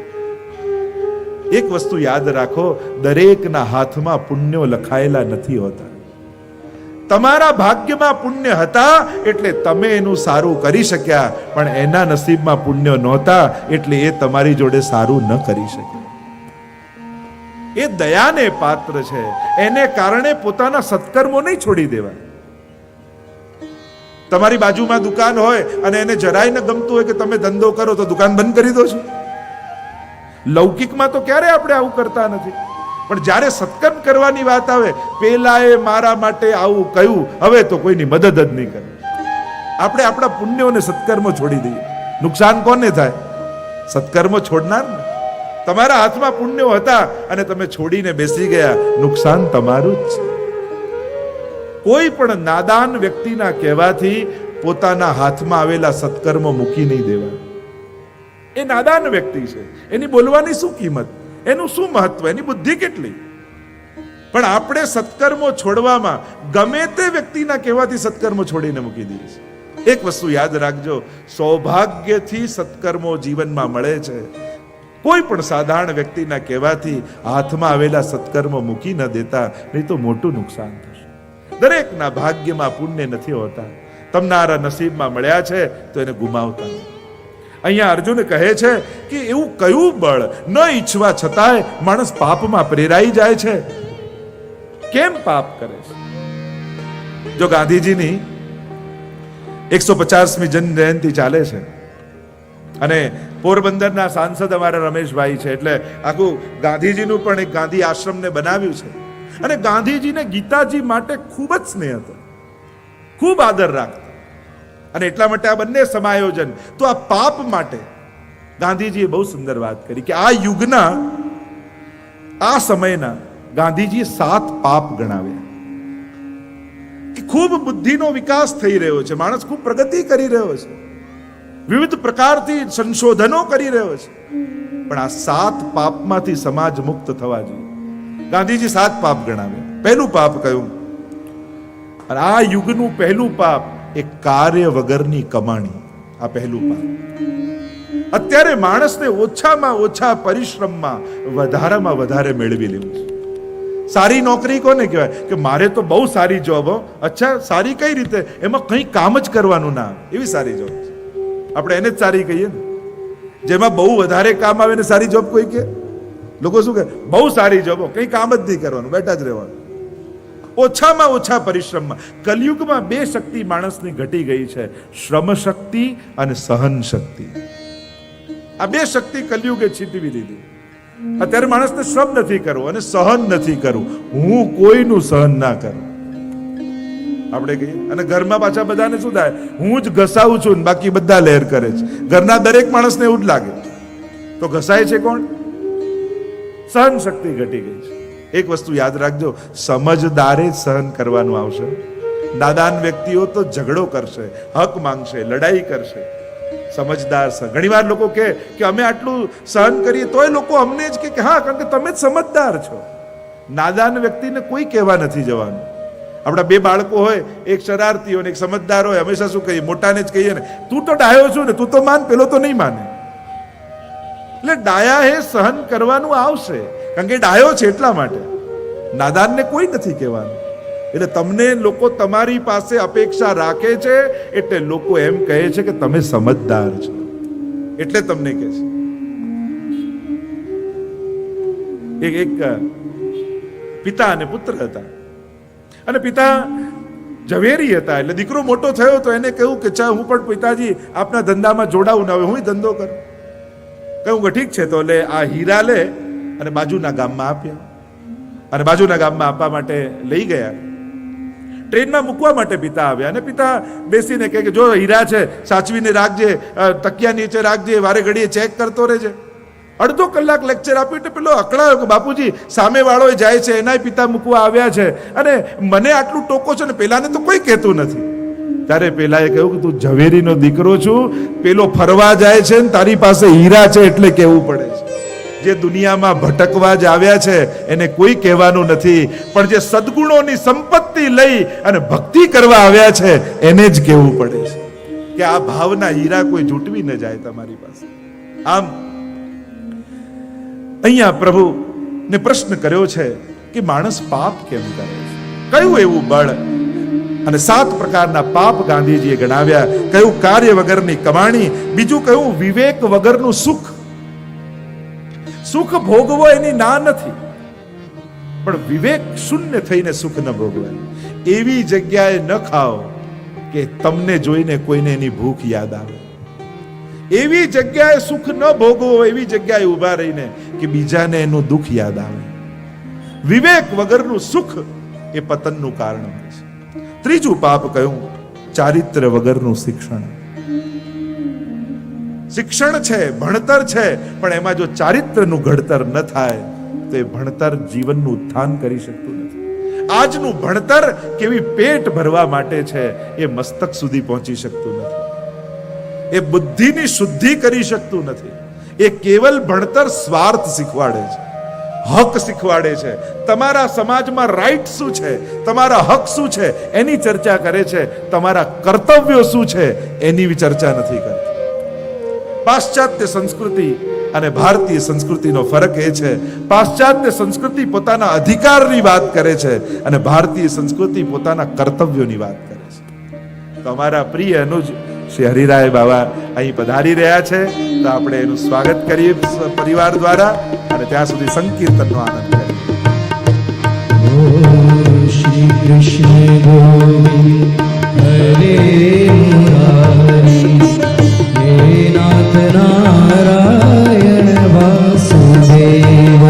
એક વસ્તુ યાદ રાખો, દરેકના હાથમાં પુણ્યો લખાયેલા નથી હોતા. તમારા ભાગ્યમાં પુણ્ય હતા એટલે તમે એનું સારું કરી શક્યા, પણ એના નસીબમાં પુણ્ય નહોતા એટલે એ તમારી જોડે સારું ન કરી શક્યા. એ દયાને પાત્ર છે, એને કારણે પોતાના સત્કર્મો નહીં છોડી દેવા. તમારી બાજુમાં દુકાન હોય અને એને જરાય ન ગમતું હોય કે તમે ધંધો કરો, તો દુકાન બંધ કરી દો છો. લૌકિકમાં તો ક્યારે આપણે આવું કરતા નથી, પણ જ્યારે સત્કર્મ કરવાની વાત આવે, પેલાએ મારા માટે આવું કહ્યું, હવે તો કોઈની મદદ જ નહીં કરે. આપણે આપણા પુણ્યોને સત્કર્મો છોડી દઈએ. નુકસાન કોને થાય? સત્કર્મો છોડનાર ને. તમારા હાથમાં પુણ્યો હતા અને તમે છોડીને બેસી ગયા, નુકસાન તમારું જ છે. કોઈ પણ નાદાન વ્યક્તિના કહેવાથી પોતાના હાથમાં આવેલા સત્કર્મો મૂકી નહીં દેવા. એ નાદાન વ્યક્તિ છે, એની બોલવાની શું કિંમત, એનું શું મહત્વ, એની બુદ્ધિ કેટલી. પણ આપણે સત્કર્મો છોડવામાં ગમે તે વ્યક્તિના કહેવાથી સત્કર્મો છોડીને મૂકી દઈએ છીએ. એક વસ્તુ યાદ રાખજો, સૌભાગ્યથી સત્કર્મો જીવનમાં મળે છે. કોઈ પણ સાધારણ વ્યક્તિના કહેવાથી હાથમાં આવેલા સત્કર્મો મૂકી ન દેતા, નહીં તો મોટું નુકસાન થશે. દરેકના ભાગ્યમાં પુણ્ય નથી હોતા. તમારા નસીબમાં મળ્યા છે તો એને ગુમાવતા નહીં. અહીંયા અર્જુન કહે છે કે એવું કયું બળ, ન ઈચ્છવા છતાંય માણસ પાપમાં પ્રેરાઈ જાય છે? કેમ પાપ કરે છે? જો ગાંધીજીની 150મી જન્મ જયંતિ ચાલે છે અને પોરબંદરના સાંસદ અમારા રમેશભાઈ છે, એટલે આખું ગાંધીજીનું પણ એક ગાંધી આશ્રમને બનાવ્યું છે. અને ગાંધીજીને ગીતાજી માટે ખૂબ જ સ્નેહ હતો, ખૂબ આદર રાખતા. અને એટલા માટે આ બંને સમાયોજન. તો આ પાપ માટે ગાંધીજીએ બહુ સુંદર વાત કરી કે આ યુગના, આ સમયના ગાંધીજીએ 7 પાપ ગણાવ્યા. કે ખૂબ બુદ્ધિનો વિકાસ થઈ રહ્યો છે, માણસ ખૂબ પ્રગતિ કરી રહ્યો છે, વિવિધ પ્રકારથી સંશોધનો કરી રહ્યો છે, પણ આ 7 પાપમાંથી સમાજ મુક્ત થવા જોઈએ. ગાંધીજી 7 પાપ ગણાવ્યા. પહેલું પાપ કયું? અને આ યુગનું પહેલું પાપ એ કાર્ય વગરની કમાણી. આ પહેલું પાપ. અત્યારે માણસને ઓછામાં ઓછા પરિશ્રમમાં વધારામાં વધારે મેળવી લેવું છે. સારી નોકરી કોને કહેવાય? કે મારે તો બહુ સારી જોબ હો. અચ્છા, સારી કઈ રીતે? એમાં કંઈ કામ જ કરવાનું ના આવે, એવી સારી જોબ છે. આપણે એને જ સારી કહીએ ને. જેમાં બહુ વધારે કામ આવે ને સારી જોબ કોઈ કે? લોકો શું કહે? બહુ સારી જોબ, કંઈ કામ જ નહીં કરવાનું, બેઠા જ રહેવાનું. ઓછામાં ઓછા પરિશ્રમમાં. કલયુગમાં બે શક્તિ માણસની ઘટી ગઈ છે, શ્રમ શક્તિ અને સહન શક્તિ. આ બે શક્તિ કલયુગે છીનવી લીધી. અત્યારે માણસને શ્રમ નથી કરવો અને સહન નથી કરવું. હું કોઈનું સહન ના કરું, આપણે કહીએ. અને ઘરમાં પાછા બધાને શું થાય? હું જ ઘસાવું છું ને બાકી બધા લહેર કરે છે. ઘરના દરેક માણસને એવું જ લાગે. તો ઘસાય છે કોણ? સહન શક્તિ ઘટી ગઈ છે. એક વસ્તુ યાદ રાખજો, સમજદારે સહન કરવાનું આવશે. નાદાન વ્યક્તિઓ તો ઝઘડો કરશે, હક માંગશે, લડાઈ કરશે. સમજદાર ઘણી વાર લોકો કે અમે આટલું સહન કરીએ તોય લોકો અમને જ કે હા, કારણ કે તમે જ સમજદાર છો. નાદાન વ્યક્તિને કોઈ કહેવા નથી જવાનું. આપણા બે બાળકો હોય, એક શરારતી હોય ને એક સમજદાર હોય, હંમેશા શું કહીએ? મોટાને જ કહીએ ને, તું તો ડાયો છું ને, તું તો માન, પેલો તો નહીં માને. એટલે ડાયા હે સહન કરવાનું આવશે, કારણ કે ડાયો છે એટલા માટે. નાદાનને કોઈ નથી કહેવાનું. એટલે તમને લોકો તમારી પાસે અપેક્ષા રાખે છે, એટલે લોકો એમ કહે છે કે તમે સમજદાર છો, એટલે તમને કહે છે. એક પિતા અને પુત્ર હતા, અને પિતા ઝવેરી હતા. એટલે દીકરો મોટો થયો તો એને કહ્યું કે ચા હું પણ પિતાજી આપના ધંધામાં જોડાવું ને હવે હું ધંધો કરું. કહ્યું કે ઠીક છે, તો લે આ હીરા લે અને બાજુના ગામમાં આપ્યા. અને બાજુના ગામમાં આપવા માટે લઈ ગયા. ટ્રેનમાં મૂકવા માટે પિતા આવ્યા અને પિતા બેસીને કહે કે જો હીરા છે, સાચવીને રાખજે, તકિયા નીચે રાખજે, વારે ઘડીએ ચેક કરતો રહેજે. અડધો કલાક લેક્ચર આપ્યું એટલે પેલો અકળાયો કે બાપુજી સામે વાળો જાય છે, એનાય પિતા મૂકવા આવ્યા છે અને મને આટલું ટોકો છે ને પેલાને તો કોઈ કહેતું નથી. ત્યારે પેલાએ કહ્યું કે તું ઝવેરીનો દીકરો છું, પેલો ફરવા જાય છે ને તારી પાસે હીરા છે એટલે કહેવું પડે છે. જે દુનિયામાં ભટકવા જ આવ્યા છે એને કોઈ કહેવાનું નથી, પણ જે સદગુણોની સંપત્તિ લઈ અને ભક્તિ કરવા આવ્યા છે એને જ કહેવું પડે છે કે આ ભાવના હીરા કોઈ જૂટવી ન જાય તમારી પાસે. આમ અહીંયા પ્રભુ ને પ્રશ્ન કર્યો છે કે માણસ પાપ કેમ કરે છે, કયું એવું બળ? અને 7 પ્રકારના પાપ ગાંધીજીએ ગણાવ્યા. કયું કાર્ય વગરની કમાણી, બીજું કયું વિવેક વગરનું સુખ. સુખ ભોગવો એની ના નથી, પણ વિવેક શૂન્ય થઈને સુખ ન ભોગવાય. એવી જગ્યાએ ન ખાઓ કે તમને જોઈને કોઈને એની ભૂખ યાદ આવે. એવી જગ્યાએ સુખ ન ભોગવો, એવી જગ્યાએ ઊભા રહીને કે બીજાને એનું દુઃખ યાદ આવે. વિવેક વગરનું સુખ એ પતનનું કારણ હોય છે. ત્રીજું પાપ કયું? ચારિત્ર વગરનું શિક્ષણ. શિક્ષણ છે, ભણતર છે, પણ એમાં જો ચારિત્રનું ઘડતર ન થાય તો એ ભણતર જીવનનું ઉત્થાન કરી શકતું નથી. આજનું ભણતર કેવી પેટ ભરવા માટે છે એ મસ્તક સુધી પહોંચી શકતું નથી. એ બુદ્ધિની શુદ્ધિ કરી શકતું નથી. એ કેવલ ભણતર સ્વાર્થ શીખવાડે છે, હક શીખવાડે છે. તમારા સમાજમાં રાઈટ શું છે, તમારા હક શું છે એની ચર્ચા કરે છે, તમારા કર્તવ્યો શું છે એની ચર્ચા નથી કરતી. પાશ્ચાત્ય સંસ્કૃતિ અને ભારતીય સંસ્કૃતિનો ફરક એ છે, પાશ્ચાત્ય સંસ્કૃતિ પોતાના અધિકારની વાત કરે છે અને ભારતીય સંસ્કૃતિ પોતાના કર્તવ્યોની વાત કરે છે. તો અમારા પ્રિય અનુજ શ્રી હરિરાય બાબા અહીં પધારી રહ્યા છે, તો આપણે એનું સ્વાગત કરીએ પરિવાર દ્વારા અને ત્યાં સુધી સંકીર્તનનો આનંદ કરીએ. શ્રી કૃષ્ણ ગોવિંદ હરે મુરારી, હે નાથ નારાયણ વાસુદેવ.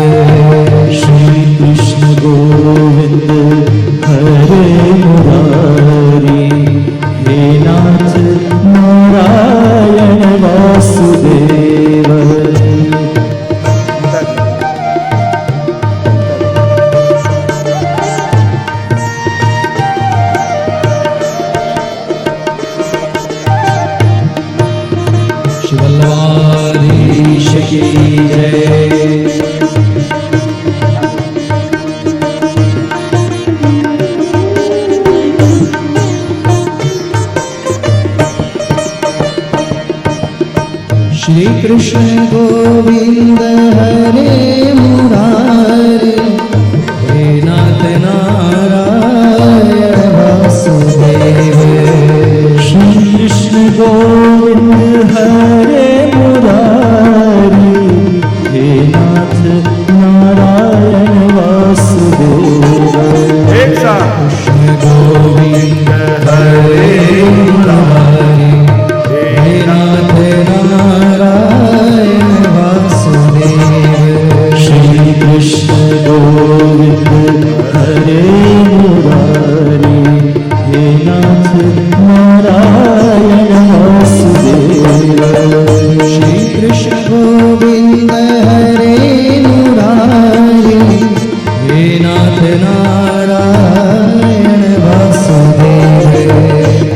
શ્રી કૃષ્ણ ગોવિંદ હરે મુરારી, હે નાથ નારાયણ વાસુદેવ. शिवल्वाधीश की जय. श्री कृष्ण કૃષ્ણ ગોવિંદ હરે મુરારી હે નાથ નારાયણ વાસુદેવ શ્રી કૃષ્ણ ગોવિંદ હરે મુરારી હે નાથ નારાયણ વાસુદેવ એક સાથ કૃષ્ણ ગોવિંદ હરે મુરારી હે નાથ નારાયણ વાસુદેવ શ્રી કૃષ્ણ ગોવિંદ હરે મુરારી હે નાથ નારાયણ વાસુદેવ શ્રી કૃષ્ણ ગોવિંદ હરે મુરારી હે નાથ નારાયણ વાસુદેવ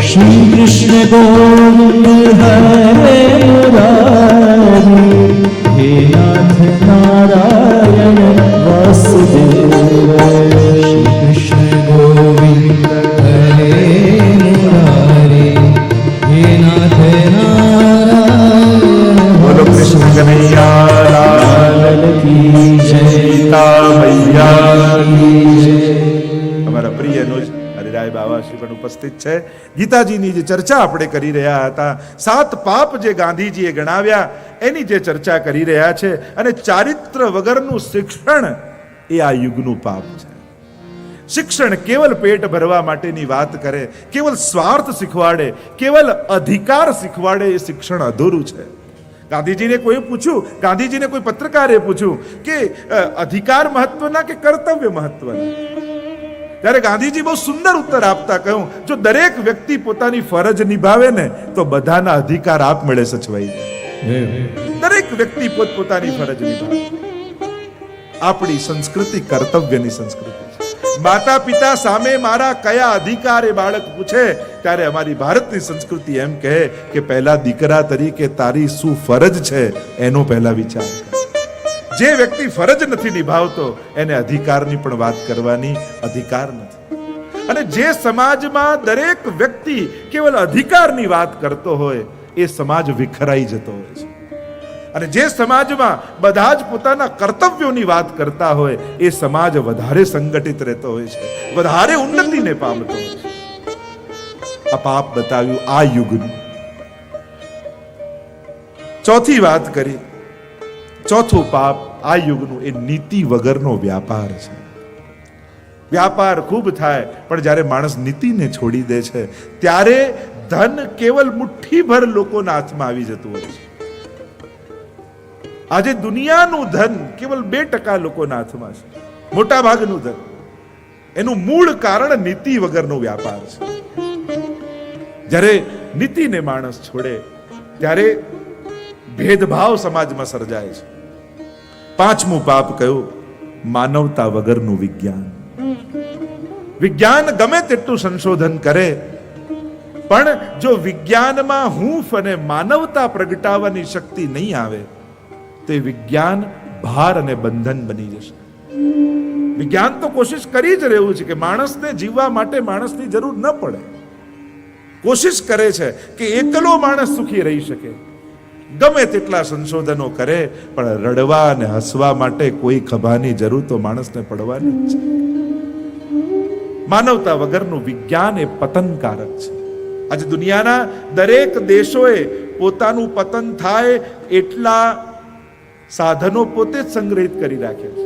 શ્રી કૃષ્ણ ગોવિંદ હરે મુરારી હે નાથ નારાયણ વાસુદેવ શ્રી કૃષ્ણ ગોવિંદ હરે મુરારી હે નાથ નારાયણ બોલો કૃષ્ણ કનૈયા લાલ કી જય સીતા મૈયા કી જય અમારા પ્રિય અનુજ હરિરાય બાબા શ્રી પણ ઉપસ્થિત છે. ગીતાજીની જે ચર્ચા આપણે કરી રહ્યા હતા, 7 પાપ જે ગાંધીજીએ ગણાવ્યા એની જે ચર્ચા કરી રહ્યા છે, અને ચારિત્ર વગરનું શિક્ષણ એ આ યુગનું પાપ છે. શિક્ષણ કેવલ પેટ ભરવા માટેની વાત કરે, કેવલ સ્વાર્થ શીખવાડે, કેવલ અધિકાર શીખવાડે, એ શિક્ષણ અધૂરું છે. ગાંધીજીને કોઈ પૂછ્યું, ગાંધીજીને કોઈ પત્રકારે પૂછ્યું કે અધિકાર મહત્વના કે કર્તવ્ય મહત્વના? ત્યારે ગાંધીજી બહુ સુંદર ઉત્તર આપતા કહ્યું, જો દરેક વ્યક્તિ પોતાની ફરજ નિભાવે ને તો બધાના અધિકાર આપમેળે સચવાઈ જાય. દરેક વ્યક્તિ પોતપોતાની ફરજ નિભાવે. આપણી સંસ્કૃતિ કર્તવ્યની સંસ્કૃતિ છે. માતા પિતા સામે મારા કયા અધિકાર એ બાળક પૂછે ત્યારે અમારી ભારતની સંસ્કૃતિ એમ કહે કે પહેલા દીકરા તરીકે તારી શું ફરજ છે એનો પહેલા વિચાર કર. જે વ્યક્તિ ફરજ નથી નિભાવતો એને અધિકારની પણ વાત કરવાની અધિકાર નથી. અને જે સમાજમાં દરેક વ્યક્તિ કેવલ અધિકારની વાત કરતો હોય એ સમાજ વિખરાઈ જતો હોય છે. અને જે સમાજમાં બધા જ પોતાના કર્તવ્યોની વાત કરતા હોય એ સમાજ વધારે સંગઠિત રહેતો હોય છે, વધારે ઉન્નતિને પામતો હોય છે. આ પાપ બતાવ્યું આ યુગનું. ચોથી વાત કરી, ચોથું પાપ આ યુગનું એ નીતિ વગરનો વ્યાપાર છે. વ્યાપાર ખૂબ થાય પણ જ્યારે માણસ નીતિને છોડી દે છે ત્યારે ધન કેવલ મુઠ્ઠીભર લોકોના હાથમાં આવી જતું હોય છે. આજે દુનિયાનું ધન કેવલ 2% લોકોના હાથમાં છે, મોટા ભાગનું ધન. એનું મૂળ કારણ નીતિ વગરનો વ્યાપાર છે. જ્યારે નીતિને માણસ છોડે ત્યારે ભેદભાવ સમાજમાં સર્જાય છે. પાંચમું પાપ કયું? માનવતા વગરનું વિજ્ઞાન. વિજ્ઞાન ગમે તેટલું સંશોધન કરે પણ જો વિજ્ઞાનમાં હૂંફ અને માનવતા પ્રગટાવવાની શક્તિ નહીં આવે તો વિજ્ઞાન ભાર અને બંધન બની જશે. વિજ્ઞાન તો કોશિશ કરી જ રહ્યું છે કે માણસને જીવવા માટે માણસની જરૂર ન પડે. કોશિશ કરે છે કે એકલો માણસ સુખી રહી શકે. ગમે તેટલા સંશોધનો કરે પણ રડવા અને હસવા માટે કોઈ ખભાની જરૂર તો માણસને પડવાની જ છે. માનવતા વગરનું વિજ્ઞાન એ પતનકારક છે. આજે દુનિયાના દરેક દેશોએ પોતાનું પતન થાય એટલા સાધનો પોતે જ સંગ્રહિત કરી રાખ્યા છે.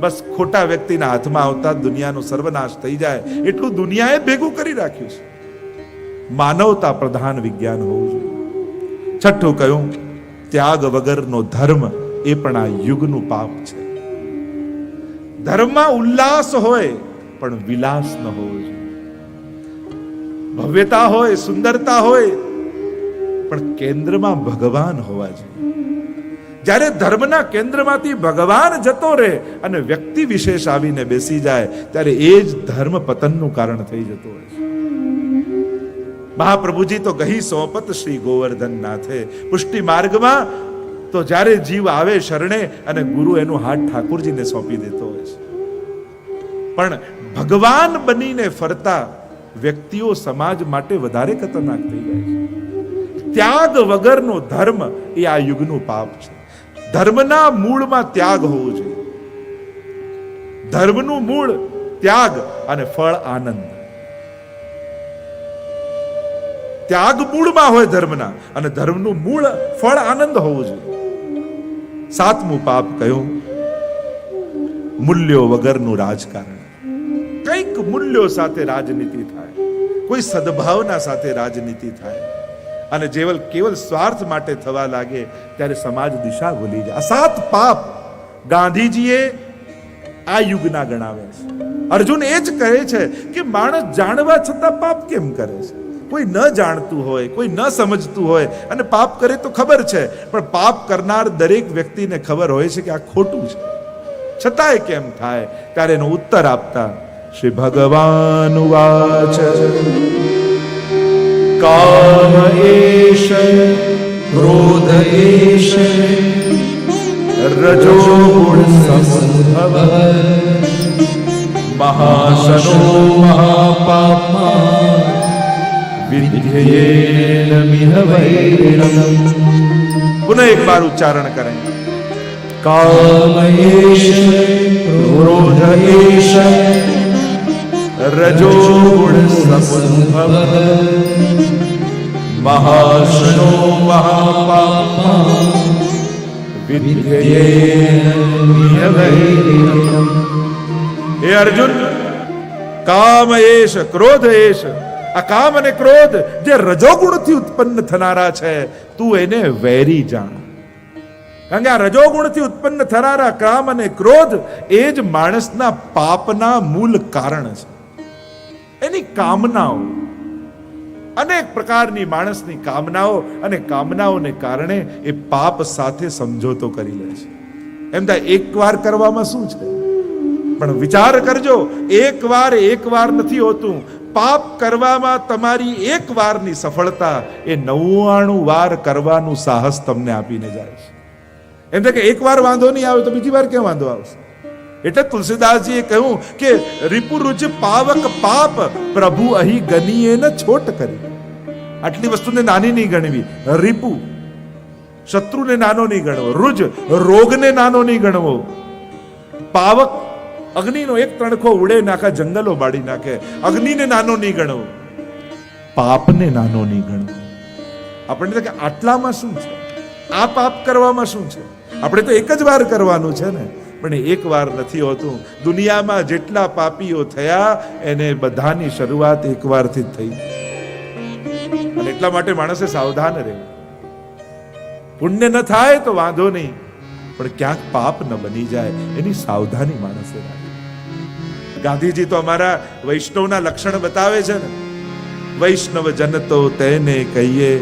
બસ ખોટા વ્યક્તિના હાથમાં આવતા દુનિયાનો સર્વનાશ થઈ જાય એટલું દુનિયાએ ભેગું કરી રાખ્યું છે. માનવતા પ્રધાન વિજ્ઞાન હોવું જોઈએ. છઠ્ઠું કયું? ત્યાગ વગરનો ધર્મ એ પણ આ યુગનું પાપ છે. ધર્મમાં ઉલ્લાસ હોય પણ વિલાસ ન હોવો જોઈએ. ભવ્યતા હોય, સુંદરતા હોય પણ કેન્દ્રમાં ભગવાન હોવા જોઈએ. જ્યારે ધર્મના કેન્દ્રમાંથી ભગવાન જતો રહે અને વ્યક્તિ વિશેષ આવીને બેસી જાય ત્યારે એ જ ધર્મ પતનનું કારણ થઈ જતું હોય છે. મહાપ્રભુજી તો ગહી સોંપત શ્રી ગોવર્ધન નાથે. પુષ્ટિ માર્ગમાં તો જ્યારે જીવ આવે શરણે અને ગુરુ એનું હાથ ઠાકુરજીને સોંપી દેતો હોય છે. પણ ભગવાન બનીને ફરતા વ્યક્તિઓ સમાજ માટે વધારે ખતરનાક થઈ જાય છે. ત્યાગ વગરનો ધર્મ એ આ યુગનું પાપ છે. ધર્મના મૂળમાં ત્યાગ હોવો જોઈએ. ધર્મનું મૂળ ત્યાગ અને ફળ આનંદ. ત્યાગ મૂળમાં હોય ધર્મના, અને ધર્મનું મૂળ ફળ આનંદ હોવું જોઈએ. સાતમું પાપ કયું? મૂલ્યો વગરનું રાજકારણ. કંઈક મૂલ્યો સાથે રાજનીતિ થાય, કોઈ સદભાવના સાથે રાજનીતિ થાય, અને કેવલ સ્વાર્થ માટે થવા લાગે ત્યારે સમાજ દિશા ભૂલી જાય. આ સાત પાપ ગાંધીજીએ આ યુગના ગણાવ્યા છે. અર્જુન એ જ કહે છે કે માણસ જાણવા છતાં પાપ કેમ કરે છે? કોઈ ન જાણતું હોય, કોઈ ન સમજતું હોય અને પાપ કરે તો ખબર છે, પણ પાપ કરનાર દરેક વ્યક્તિને ખબર હોય છે કે આ ખોટું છે, છતાંય કેમ થાય? ત્યારે એનો ઉત્તર આપતા શ્રી ભગવાન વાચ કામ એશ ક્રોધ એશ રજો ગુણ સમુદ્ભવ મહાશનો મહાપાપા વિદ્યેન મિહ વૈરમ. પુનઃ એક બાર ઉચ્ચારણ કરેं. કામ એશ ક્રોધ એશ રજો ગુણ સમુદ્ભવ મહાશનો મહાપાપા વિદ્યેન મિહ વૈરમ. હે અર્જુન, કામ એશ ક્રોધ એશ, આ કામ અને ક્રોધ જે રજોગુણથી ઉત્પન્ન થનારા છે, તું એને વૈરી જાણ. કારણ કે આ રજોગુણથી ઉત્પન્ન થનારા કામ અને ક્રોધ એ જ માણસના પાપના મૂળ કારણ છે. એની કામનાઓ, અનેક પ્રકારની માણસની કામનાઓ, અને કામનાઓને કારણે એ પાપ સાથે સમજોતો કરી લે છે. એમ થાય એકવાર કરવામાં શું છે? પણ વિચાર કરજો, એકવાર નથી હોતું. પાપ કરવામાં તમારી એક વારની સફળતા એ 99 વાર કરવાનું સાહસ તમને આપીને જાય છે. એમ થાય કે એક વાર વાંધો નહીં આવે તો બીજી વાર કેમ વાંધો આવશે? એટલે તુલસીદાસજીએ કહ્યું કે રિપુરુચ પાવક પાપ પ્રભુ અહીં ગનીએ ન છોટ કરી. આટલી વસ્તુને નાની નહીં ગણવી. રિપુ, શત્રુને નાનો નહીં ગણવો. રુજ, રોગને નાનો નહીં ગણવો. પાવક, અગ્નિનો એક તણખો ઉડે નાખા જંગલો બાળી નાખે. અગ્નિને નાનો નહીં ગણવો, પાપને નાનો નહીં ગણવો. આપણને કે આટલામાં શું છે, આ પાપ કરવામાં શું છે? આપણે તો એક જ વાર કરવાનું છે ને. પણ એક વાર નથી હોતું. દુનિયામાં જેટલા પાપીઓ થયા એને બધાની શરૂઆત એક વારથી જ થઈ. અને એટલા માટે માણસે સાવધાન રહેવું. પુણ્ય ન થાય તો વાંધો નહીં, પણ ક્યાંક પાપ ન બની જાય એની સાવધાની માણસે રાખવી. ગાંધીજી તો અમારા વૈષ્ણવના લક્ષણ બતાવે છે ને. વૈષ્ણવ જન તો તેને કહીએ